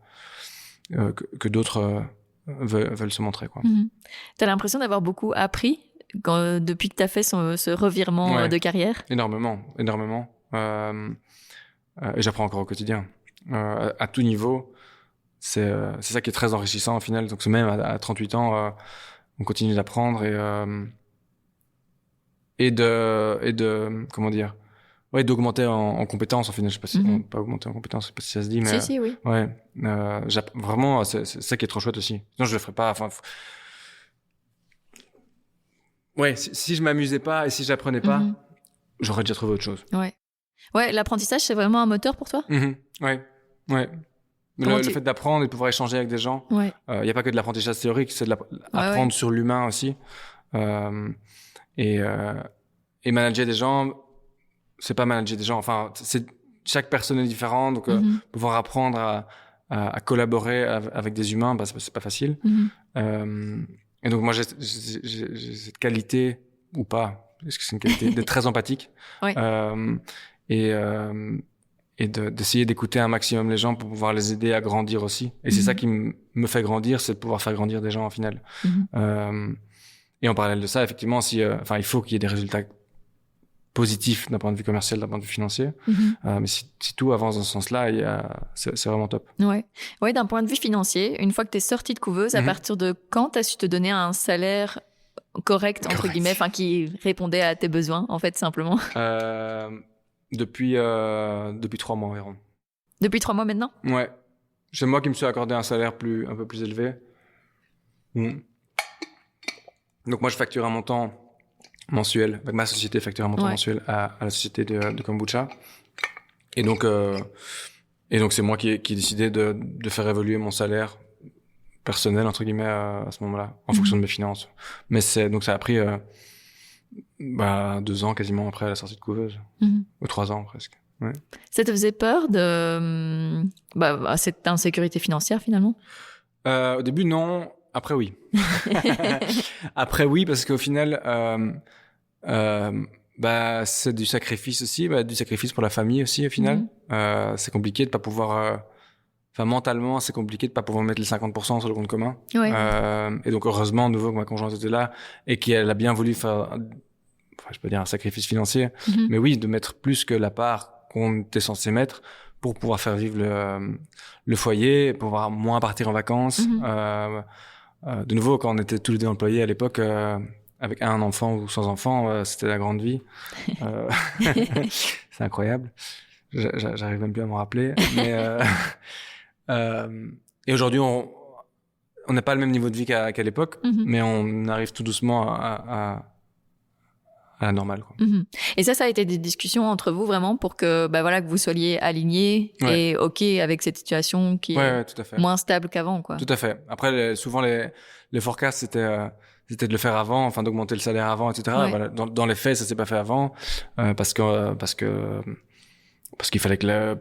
que d'autres veulent se montrer, quoi. T'as l'impression d'avoir beaucoup appris depuis que t'as fait ce revirement de carrière? Énormément. Et j'apprends encore au quotidien. À tout niveau. C'est ça qui est très enrichissant, au final. Donc, même à 38 ans, on continue d'apprendre et de comment dire, d'augmenter en compétences, au final. Je sais pas si pas augmenter en compétences, je sais pas si ça se dit, mais si, oui. Vraiment, c'est ça qui est trop chouette aussi. Sinon, je le ferais pas. Enfin, si je m'amusais pas et si j'apprenais pas, j'aurais déjà trouvé autre chose. Ouais, l'apprentissage, c'est vraiment un moteur pour toi? Ouais. Le fait d'apprendre et de pouvoir échanger avec des gens. Y a pas que de l'apprentissage théorique, c'est de apprendre sur l'humain aussi. Et manager des gens, c'est pas manager des gens. Enfin, chaque personne est différente, donc pouvoir apprendre à collaborer avec des humains, c'est pas facile. Et donc moi j'ai cette qualité ou pas, est-ce que c'est une qualité d'être très empathique et d'essayer d'écouter un maximum les gens pour pouvoir les aider à grandir aussi. Et c'est ça qui me fait grandir, c'est de pouvoir faire grandir des gens au final. Et en parallèle de ça, effectivement, il faut qu'il y ait des résultats positifs d'un point de vue commercial, d'un point de vue financier. Mais si tout avance dans ce sens-là, c'est vraiment top. Ouais, d'un point de vue financier, une fois que tu es sorti de couveuse, à partir de quand tu as su te donner un salaire correct, entre guillemets, qui répondait à tes besoins, en fait, simplement? Depuis 3 mois environ. Depuis 3 mois maintenant? Ouais. C'est moi qui me suis accordé un salaire un peu plus élevé. Donc moi, je facture un montant mensuel. Ma société facture un montant mensuel à la société de kombucha. Et donc c'est moi qui ai décidé de faire évoluer mon salaire personnel, entre guillemets, à ce moment-là, en fonction de mes finances. Mais donc ça a pris 2 ans quasiment après la sortie de couveuse. Ou 3 ans presque. Ouais. Ça te faisait peur de cette insécurité financière finalement? Au début, non. Après, oui. Après, oui, parce qu'au final, c'est du sacrifice aussi, du sacrifice pour la famille aussi, au final. C'est compliqué de pas pouvoir... mentalement, c'est compliqué de pas pouvoir mettre les 50% sur le compte commun. Et donc, heureusement, de nouveau, que ma conjointe était là et qu'elle a bien voulu faire, je peux dire un sacrifice financier, mais oui, de mettre plus que la part qu'on était censé mettre pour pouvoir faire vivre le foyer, pour pouvoir moins partir en vacances. De nouveau, quand on était tous les deux employés à l'époque, avec un enfant ou sans enfant, c'était la grande vie. C'est incroyable. J'arrive même plus à m'en rappeler. Mais et aujourd'hui, on n'a pas le même niveau de vie qu'à l'époque, mais on arrive tout doucement à la normale, quoi. Et ça a été des discussions entre vous vraiment pour que que vous soyez alignés et OK avec cette situation qui est tout à fait. moins stable qu'avant, quoi. Tout à fait. Après, souvent les forecasts c'était de le faire avant, d'augmenter le salaire avant, etc. Voilà. Dans les faits, ça s'est pas fait avant parce qu'il fallait que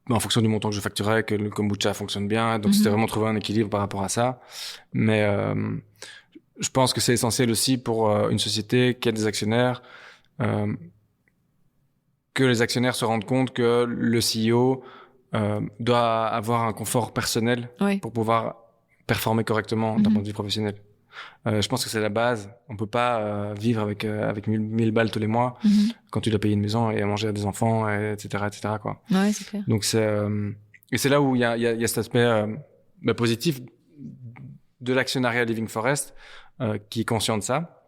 en fonction du montant que je facturais, que le kombucha fonctionne bien. Donc c'était vraiment trouver un équilibre par rapport à ça. Mais je pense que c'est essentiel aussi pour une société qui a des actionnaires, que les actionnaires se rendent compte que le CEO doit avoir un confort personnel pour pouvoir performer correctement d'un point de vue professionnel. Je pense que c'est la base. On peut pas vivre avec 1000 balles tous les mois quand tu dois payer une maison et manger à des enfants, etc., quoi. Ouais, c'est clair. Donc et c'est là où il y a cet aspect positif de l'actionnariat Living Forest qui est conscient de ça.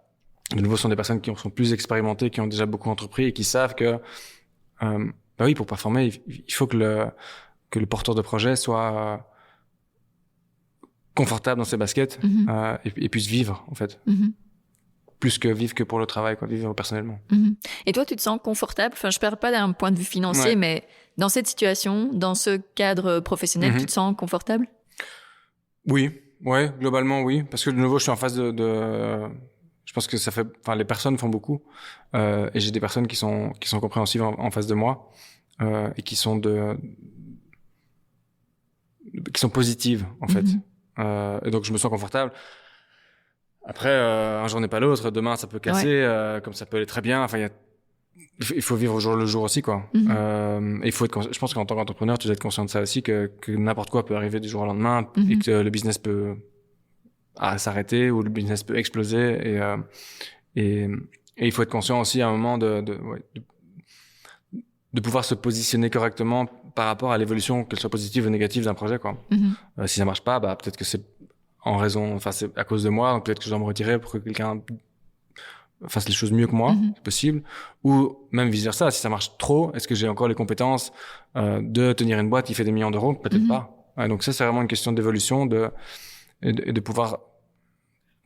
De nouveau, ce sont des personnes qui sont plus expérimentées, qui ont déjà beaucoup entrepris et qui savent que pour performer, il faut que le porteur de projet soit confortable dans ses baskets et puisse vivre, en fait. Plus que vivre que pour le travail, vivre personnellement. Et toi, tu te sens confortable? Enfin, je parle pas d'un point de vue financier, mais dans cette situation, dans ce cadre professionnel, tu te sens confortable? Oui, ouais, globalement oui, parce que de nouveau je suis en phase je pense que les personnes font beaucoup, et j'ai des personnes qui sont compréhensives en face de moi, et qui sont positives en fait. Et donc je me sens confortable. Après, un jour n'est pas l'autre. Demain, ça peut casser, comme ça peut aller très bien. Enfin, il faut vivre au jour le jour aussi, quoi. Et il faut je pense qu'en tant qu'entrepreneur, tu dois être conscient de ça aussi, que n'importe quoi peut arriver du jour au lendemain, et que le business peut s'arrêter ou le business peut exploser. Et il faut être conscient aussi à un moment de pouvoir se positionner correctement par rapport à l'évolution, qu'elle soit positive ou négative d'un projet, quoi. Si ça marche pas, peut-être que c'est c'est à cause de moi, donc peut-être que je dois me retirer pour que quelqu'un fasse les choses mieux que moi, c'est possible. Ou même vice versa, si ça marche trop, est-ce que j'ai encore les compétences de tenir une boîte qui fait des millions d'euros? Peut-être pas. Donc ça, c'est vraiment une question d'évolution, de pouvoir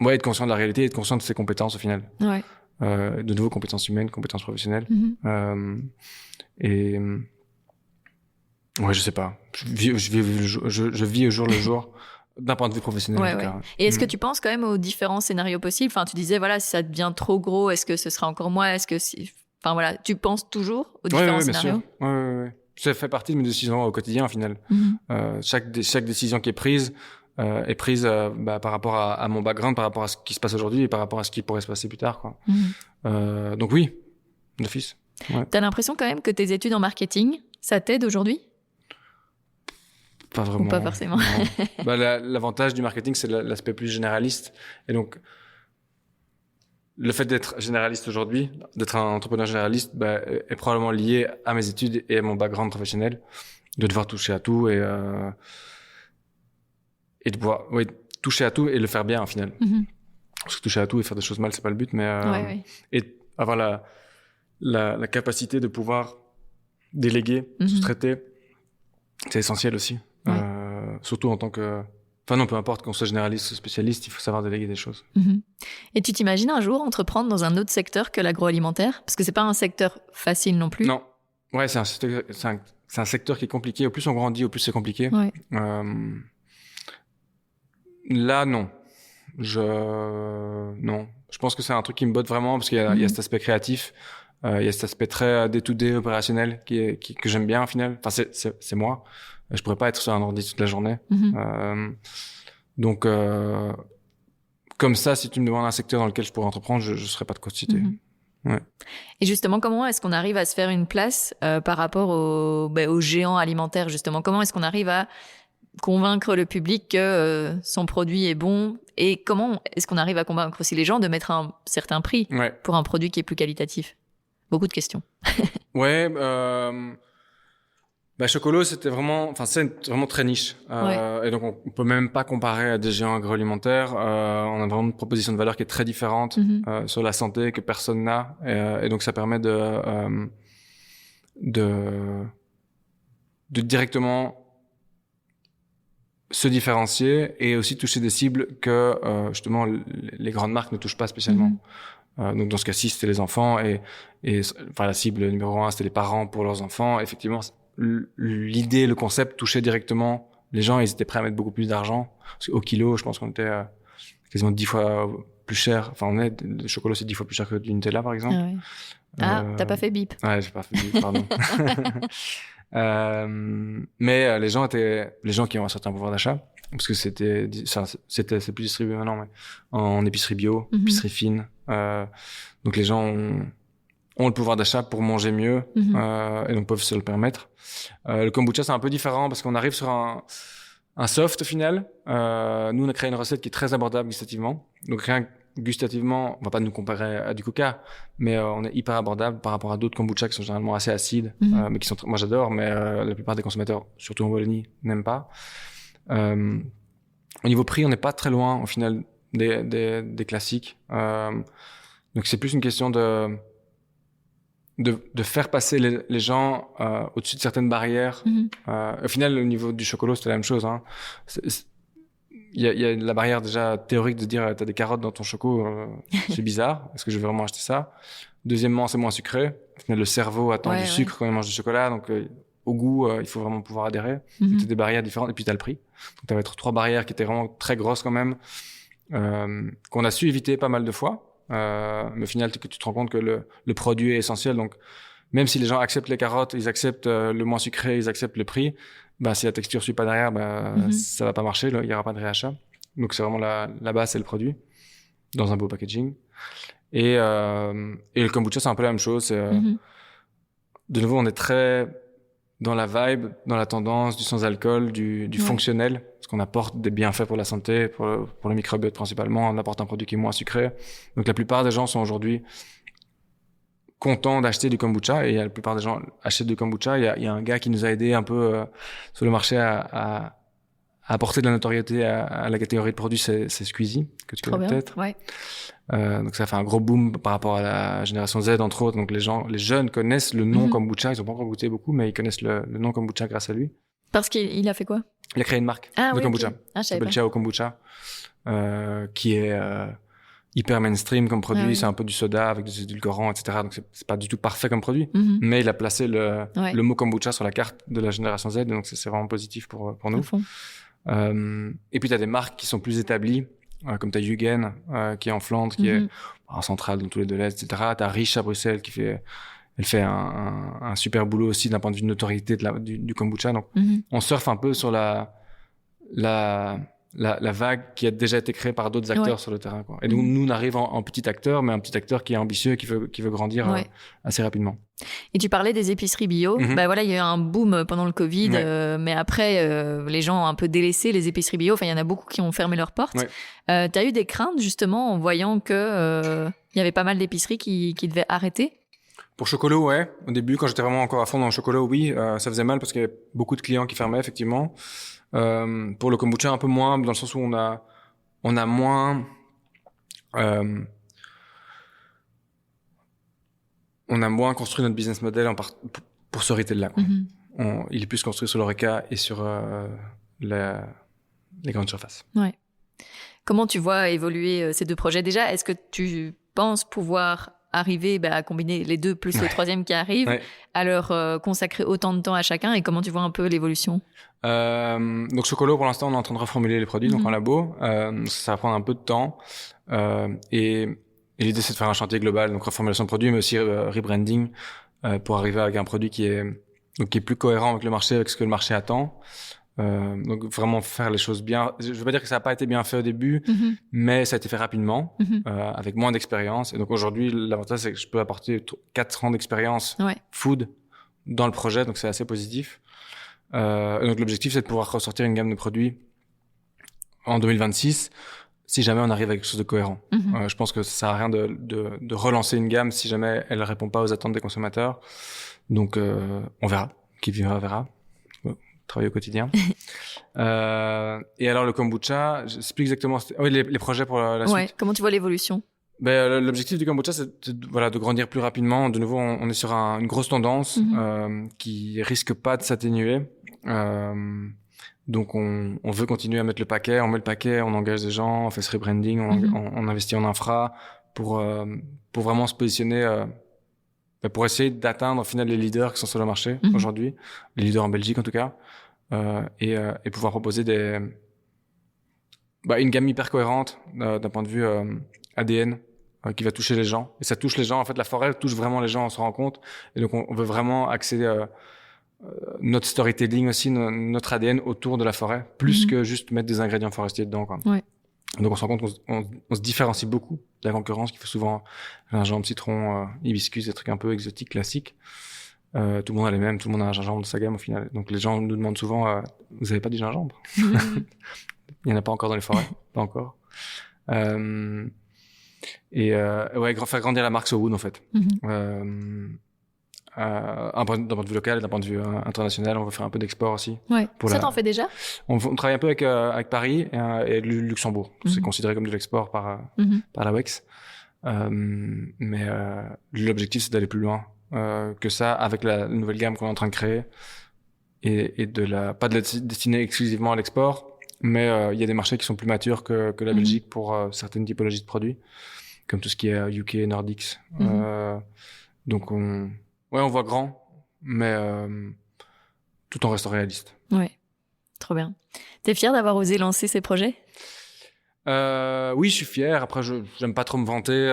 être conscient de la réalité, être conscient de ses compétences au final. De nouveau, compétences humaines, compétences professionnelles. Et je sais pas. Je vis au jour le jour. D'un point de vue professionnel, en tout cas. Et est-ce que tu penses quand même aux différents scénarios possibles? Enfin, tu disais, voilà, si ça devient trop gros, est-ce que ce sera encore moi? Enfin, voilà, tu penses toujours aux différents scénarios? Oui. Ça fait partie de mes décisions au quotidien, au final. Chaque décision qui est prise par rapport à mon background, par rapport à ce qui se passe aujourd'hui et par rapport à ce qui pourrait se passer plus tard, quoi. Donc oui, d'office. T'as l'impression quand même que tes études en marketing, ça t'aide aujourd'hui? Pas vraiment. Ou pas forcément. L'avantage du marketing, c'est l'aspect plus généraliste. Et donc, le fait d'être généraliste aujourd'hui, d'être un entrepreneur généraliste, est probablement lié à mes études et à mon background professionnel, de devoir toucher à tout et de pouvoir toucher à tout et le faire bien, au final. Parce que toucher à tout et faire des choses mal, c'est pas le but, mais et avoir la capacité de pouvoir déléguer, sous-traiter, c'est essentiel aussi. Surtout en tant que... Enfin non, peu importe qu'on soit généraliste ou spécialiste, il faut savoir déléguer des choses. Et tu t'imagines un jour entreprendre dans un autre secteur que l'agroalimentaire? Parce que c'est pas un secteur facile non plus. Non. Ouais, c'est un secteur qui est compliqué. Au plus on grandit, au plus c'est compliqué. Là, non. Non. Je pense que c'est un truc qui me botte vraiment parce qu'il y a cet aspect créatif. Il y a cet aspect très day-to-day opérationnel que j'aime bien, au final. Enfin, c'est moi. Je pourrais pas être sur un ordi toute la journée. Donc, comme ça, si tu me demandes un secteur dans lequel je pourrais entreprendre, je serais pas de quoi te citer. Et justement, comment est-ce qu'on arrive à se faire une place par rapport aux géants alimentaires, justement? Comment est-ce qu'on arrive à convaincre le public que son produit est bon? Et comment est-ce qu'on arrive à convaincre aussi les gens de mettre un certain prix pour un produit qui est plus qualitatif? Beaucoup de questions. Chocolo, c'est vraiment très niche. Et donc, on peut même pas comparer à des géants agroalimentaires. On a vraiment une proposition de valeur qui est très différente sur la santé que personne n'a. Et donc, ça permet de directement se différencier et aussi toucher des cibles que justement les grandes marques ne touchent pas spécialement. Donc dans ce cas-ci, c'était les enfants et la cible numéro 1, c'était les parents pour leurs enfants. Effectivement, l'idée, le concept touchait directement les gens. Ils étaient prêts à mettre beaucoup plus d'argent. Parce qu'au kilo, je pense qu'on était quasiment 10 fois plus cher. Enfin, le chocolat, c'est 10 fois plus cher que du Nutella, par exemple. T'as pas fait bip. Ouais, j'ai pas fait bip, pardon. Mais les gens qui ont un certain pouvoir d'achat, parce que c'est plus distribué maintenant, mais en épicerie bio, épicerie fine. Donc les gens ont le pouvoir d'achat pour manger mieux et donc peuvent se le permettre. Le kombucha, c'est un peu différent parce qu'on arrive sur un soft au final. Nous, on a créé une recette qui est très abordable gustativement. Donc rien gustativement, on va pas nous comparer à du coca, mais on est hyper abordable par rapport à d'autres kombucha qui sont généralement assez acides, mais qui sont moi j'adore, mais la plupart des consommateurs, surtout en Wallonie, n'aiment pas. Au niveau prix, on n'est pas très loin au final des classiques. Donc c'est plus une question de faire passer les gens au-dessus de certaines barrières. Au final, au niveau du chocolat, c'est la même chose. Il y a la barrière déjà théorique de dire t'as des carottes dans ton choco, c'est bizarre. Est-ce que je vais vraiment acheter ça? Deuxièmement, c'est moins sucré. Au final, le cerveau attend du sucre quand il mange du chocolat, donc au goût, il faut vraiment pouvoir adhérer. C'était des barrières différentes. Et puis, t'as le prix. Donc, t'avais 3 barrières qui étaient vraiment très grosses quand même, qu'on a su éviter pas mal de fois. Mais au final, tu te rends compte que le produit est essentiel. Donc, même si les gens acceptent les carottes, ils acceptent le moins sucré, ils acceptent le prix, si la texture suit pas derrière, ça va pas marcher, il y aura pas de réachat. Donc, c'est vraiment la base, c'est le produit, dans un beau packaging. Et le kombucha, c'est un peu la même chose. De nouveau, on est très dans la vibe, dans la tendance du sans-alcool, du fonctionnel, parce qu'on apporte des bienfaits pour la santé, pour le microbiote principalement, on apporte un produit qui est moins sucré. Donc la plupart des gens sont aujourd'hui contents d'acheter du kombucha, et la plupart des gens achètent du kombucha. Il y a un gars qui nous a aidé un peu sur le marché à apporter de la notoriété à la catégorie de produits, c'est Squeezie, que tu connais peut-être. Ouais. Donc ça fait un gros boom par rapport à la génération Z, entre autres. Donc les jeunes connaissent le nom kombucha. Ils ont pas encore goûté beaucoup, mais ils connaissent le nom kombucha grâce à lui. Parce qu'il a fait quoi? Il a créé une marque de kombucha. Okay. Ça s'appelle Ciao Kombucha, qui est hyper mainstream comme produit. C'est un peu du soda avec des édulcorants, etc. Donc c'est pas du tout parfait comme produit, mais il a placé le mot kombucha sur la carte de la génération Z. Donc c'est vraiment positif pour nous. À fond. Et puis t'as des marques qui sont plus établies, comme t'as Yugen, qui est en Flandre, qui est en centrale dans tous les deux l'Est, etc. T'as Riche à Bruxelles elle fait un super boulot aussi d'un point de vue de notoriété du kombucha. Donc on surfe un peu sur la vague qui a déjà été créée par d'autres acteurs sur le terrain, quoi. Et donc nous on arrive en petit acteur, mais un petit acteur qui est ambitieux, qui veut grandir assez rapidement. Et tu parlais des épiceries bio. Il y a eu un boom pendant le Covid, mais après les gens ont un peu délaissé les épiceries bio. Enfin, il y en a beaucoup qui ont fermé leurs portes. T'as eu des craintes justement en voyant que il y avait pas mal d'épiceries qui devaient arrêter? Pour Chocolo, ouais. Au début, quand j'étais vraiment encore à fond dans le Chocolo, oui, ça faisait mal parce qu'il y avait beaucoup de clients qui fermaient, effectivement. Pour le kombucha, un peu moins, dans le sens où on a moins, on a moins construit notre business model pour ce retail-là, quoi. Il est plus construit sur l'Horeca et sur les grandes surfaces. Ouais. Comment tu vois évoluer ces deux projets? Déjà, est-ce que tu penses pouvoir arriver à combiner les deux plus le troisième qui arrive, à leur consacrer autant de temps à chacun, et comment tu vois un peu l'évolution? Donc Chocolo, pour l'instant, on est en train de reformuler les produits, donc en labo. Ça va prendre un peu de temps. Et l'idée, c'est de faire un chantier global, donc reformulation de produits, mais aussi rebranding, pour arriver avec un produit qui est plus cohérent avec le marché, avec ce que le marché attend. Donc vraiment faire les choses bien. Je veux pas dire que ça a pas été bien fait au début, mais ça a été fait rapidement, avec moins d'expérience. Et donc aujourd'hui, l'avantage, c'est que je peux apporter 4 ans d'expérience food dans le projet, donc c'est assez positif. Et donc l'objectif, c'est de pouvoir ressortir une gamme de produits en 2026, si jamais on arrive avec quelque chose de cohérent. Je pense que ça sert à rien de relancer une gamme si jamais elle répond pas aux attentes des consommateurs. Donc on verra. Qui vivra verra. Travailler au quotidien. Et alors le kombucha, je sais plus exactement. Oui, les projets pour la suite. Comment tu vois l'évolution? L'objectif du kombucha, c'est de grandir plus rapidement. De nouveau, on est sur une grosse tendance qui risque pas de s'atténuer. Donc on veut continuer à mettre le paquet. On met le paquet, on engage des gens, on fait ce rebranding, on investit en infra pour vraiment se positionner. Pour essayer d'atteindre au final les leaders qui sont sur le marché aujourd'hui, les leaders en Belgique en tout cas, et pouvoir proposer une gamme hyper cohérente d'un point de vue ADN qui va toucher les gens. Et ça touche les gens. En fait, la forêt touche vraiment les gens, on se rend compte. Et donc on veut vraiment axer notre storytelling aussi, notre ADN autour de la forêt, plus que juste mettre des ingrédients forestiers dedans, quoi. Donc on se rend compte qu'on se différencie beaucoup de la concurrence qui fait souvent gingembre, citron, hibiscus, des trucs un peu exotiques, classiques. Tout le monde a les mêmes, tout le monde a un gingembre de sa gamme au final. Donc les gens nous demandent souvent vous avez pas du gingembre? Il y en a pas encore dans les forêts, pas encore. Faire grandir la marque SoWood en fait. D'un point de vue local et d'un point de vue international, on veut faire un peu d'export aussi. Ça t'en fait déjà? On travaille un peu avec Paris et le Luxembourg. C'est considéré comme de l'export par la WEX. Mais l'objectif, c'est d'aller plus loin que ça avec la nouvelle gamme qu'on est en train de créer et pas de la destiner exclusivement à l'export, mais il y a des marchés qui sont plus matures que la Belgique pour certaines typologies de produits, comme tout ce qui est UK, Nordics. Donc on voit grand, mais tout en restant réaliste. Ouais, trop bien. T'es fier d'avoir osé lancer ces projets ? Oui, je suis fier. Après, j'aime pas trop me vanter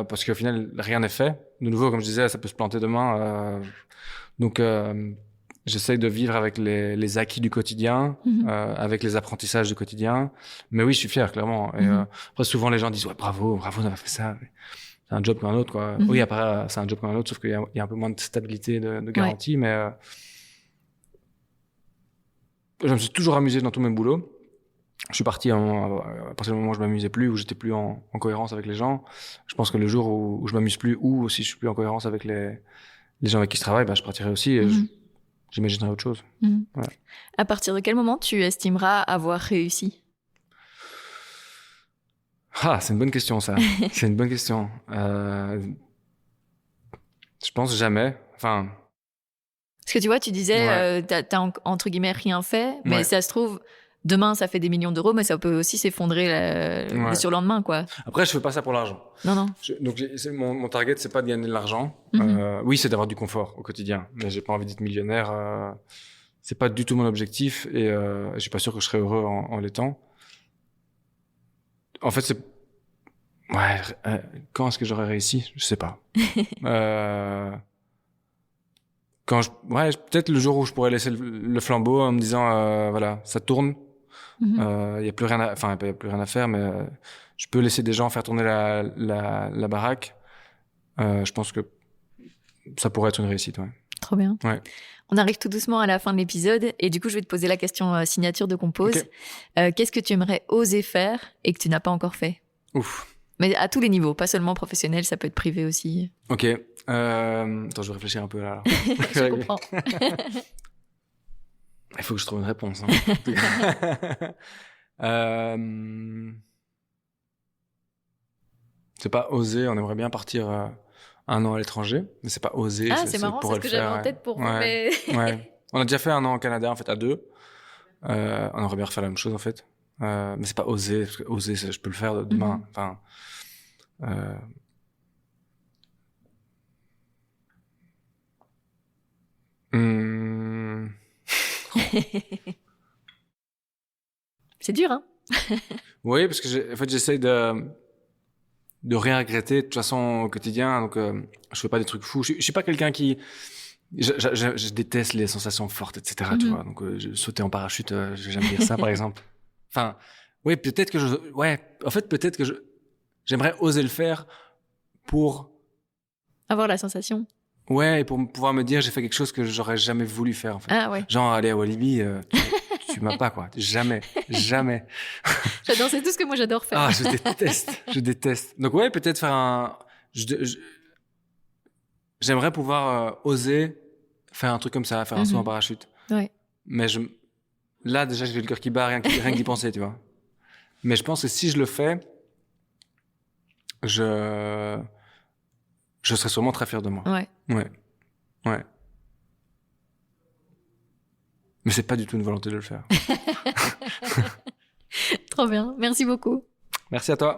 parce qu'au final, rien n'est fait. De nouveau, comme je disais, ça peut se planter demain. Donc, j'essaye de vivre avec les acquis du quotidien, avec les apprentissages du quotidien. Mais oui, je suis fier, clairement. Et après, souvent, les gens disent ouais, bravo d'avoir fait ça. C'est un job comme un autre, quoi. Oui, après, c'est un job comme un autre, sauf qu'il y a un peu moins de stabilité, de garantie. Mais je me suis toujours amusé dans tous mes boulots. Je suis parti à partir du moment où je m'amusais plus, où j'étais plus en cohérence avec les gens. Je pense que le jour où je m'amuse plus, ou si je suis plus en cohérence avec les gens avec qui je travaille, bah, je partirai aussi et j'imaginerai autre chose. Ouais. À partir de quel moment tu estimeras avoir réussi ? Ah, c'est une bonne question, ça. C'est une bonne question. Je pense jamais. Enfin. Parce que tu vois, tu disais, t'as entre guillemets rien fait, mais ça se trouve, demain, ça fait des millions d'euros, mais ça peut aussi s'effondrer le surlendemain, quoi. Après, je fais pas ça pour l'argent. Non. Donc, mon target, c'est pas de gagner de l'argent. Oui, c'est d'avoir du confort au quotidien. Mais j'ai pas envie d'être millionnaire. C'est pas du tout mon objectif et je suis pas sûr que je serai heureux en l'étant. En fait, c'est... Ouais, quand est-ce que j'aurais réussi ? Je sais pas. Peut-être le jour où je pourrais laisser le flambeau en me disant voilà, ça tourne. Il y a plus rien à faire, mais je peux laisser des gens faire tourner la baraque. Je pense que ça pourrait être une réussite. Ouais. Trop bien. Ouais. On arrive tout doucement à la fin de l'épisode et du coup je vais te poser la question signature de Compose. Okay. Qu'est-ce que tu aimerais oser faire et que tu n'as pas encore fait ? Ouf. Mais à tous les niveaux, pas seulement professionnel, ça peut être privé aussi. Ok. Attends, je vais réfléchir un peu là. Alors. Je comprends. Il faut que je trouve une réponse. C'est pas oser, on aimerait bien partir 1 an à l'étranger, mais c'est pas oser. Ah, c'est marrant, c'est ce que j'avais en tête pour vous. Mais... ouais. On a déjà fait 1 an au Canada, en fait, à 2. On aimerait bien refaire la même chose, en fait. Mais c'est pas oser, parce que oser, je peux le faire demain. Enfin, C'est dur, hein? Oui, parce que en fait, j'essaye de rien regretter de toute façon au quotidien. Donc, je fais pas des trucs fous. Je suis pas quelqu'un qui... Je déteste les sensations fortes, etc. Tu vois. Donc, sauter en parachute, j'aime dire ça, par exemple. Enfin, oui, peut-être que peut-être que j'aimerais oser le faire pour... Avoir la sensation. Ouais, et pour pouvoir me dire, j'ai fait quelque chose que j'aurais jamais voulu faire, en fait. Ah ouais. Genre, aller à Walibi, tu m'as pas, quoi. Jamais. J'adore, c'est tout ce que moi j'adore faire. Ah, je déteste. Donc ouais, peut-être faire j'aimerais pouvoir oser faire un truc comme ça, faire un saut en parachute. Ouais. Mais là, déjà, j'ai le cœur qui bat, rien que d'y penser, tu vois. Mais je pense que si je le fais, je serais sûrement très fier de moi. Ouais. Mais c'est pas du tout une volonté de le faire. Trop bien. Merci beaucoup. Merci à toi.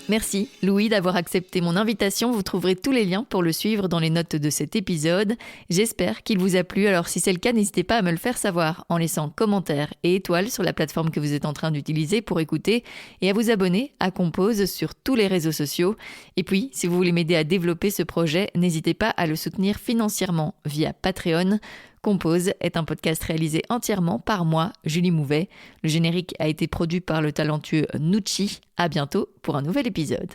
Merci Louis d'avoir accepté mon invitation. Vous trouverez tous les liens pour le suivre dans les notes de cet épisode. J'espère qu'il vous a plu. Alors si c'est le cas, n'hésitez pas à me le faire savoir en laissant commentaires et étoiles sur la plateforme que vous êtes en train d'utiliser pour écouter et à vous abonner à Compose sur tous les réseaux sociaux. Et puis, si vous voulez m'aider à développer ce projet, n'hésitez pas à le soutenir financièrement via Patreon. Compose est un podcast réalisé entièrement par moi, Julie Mouvet. Le générique a été produit par le talentueux Nucci. À bientôt pour un nouvel épisode.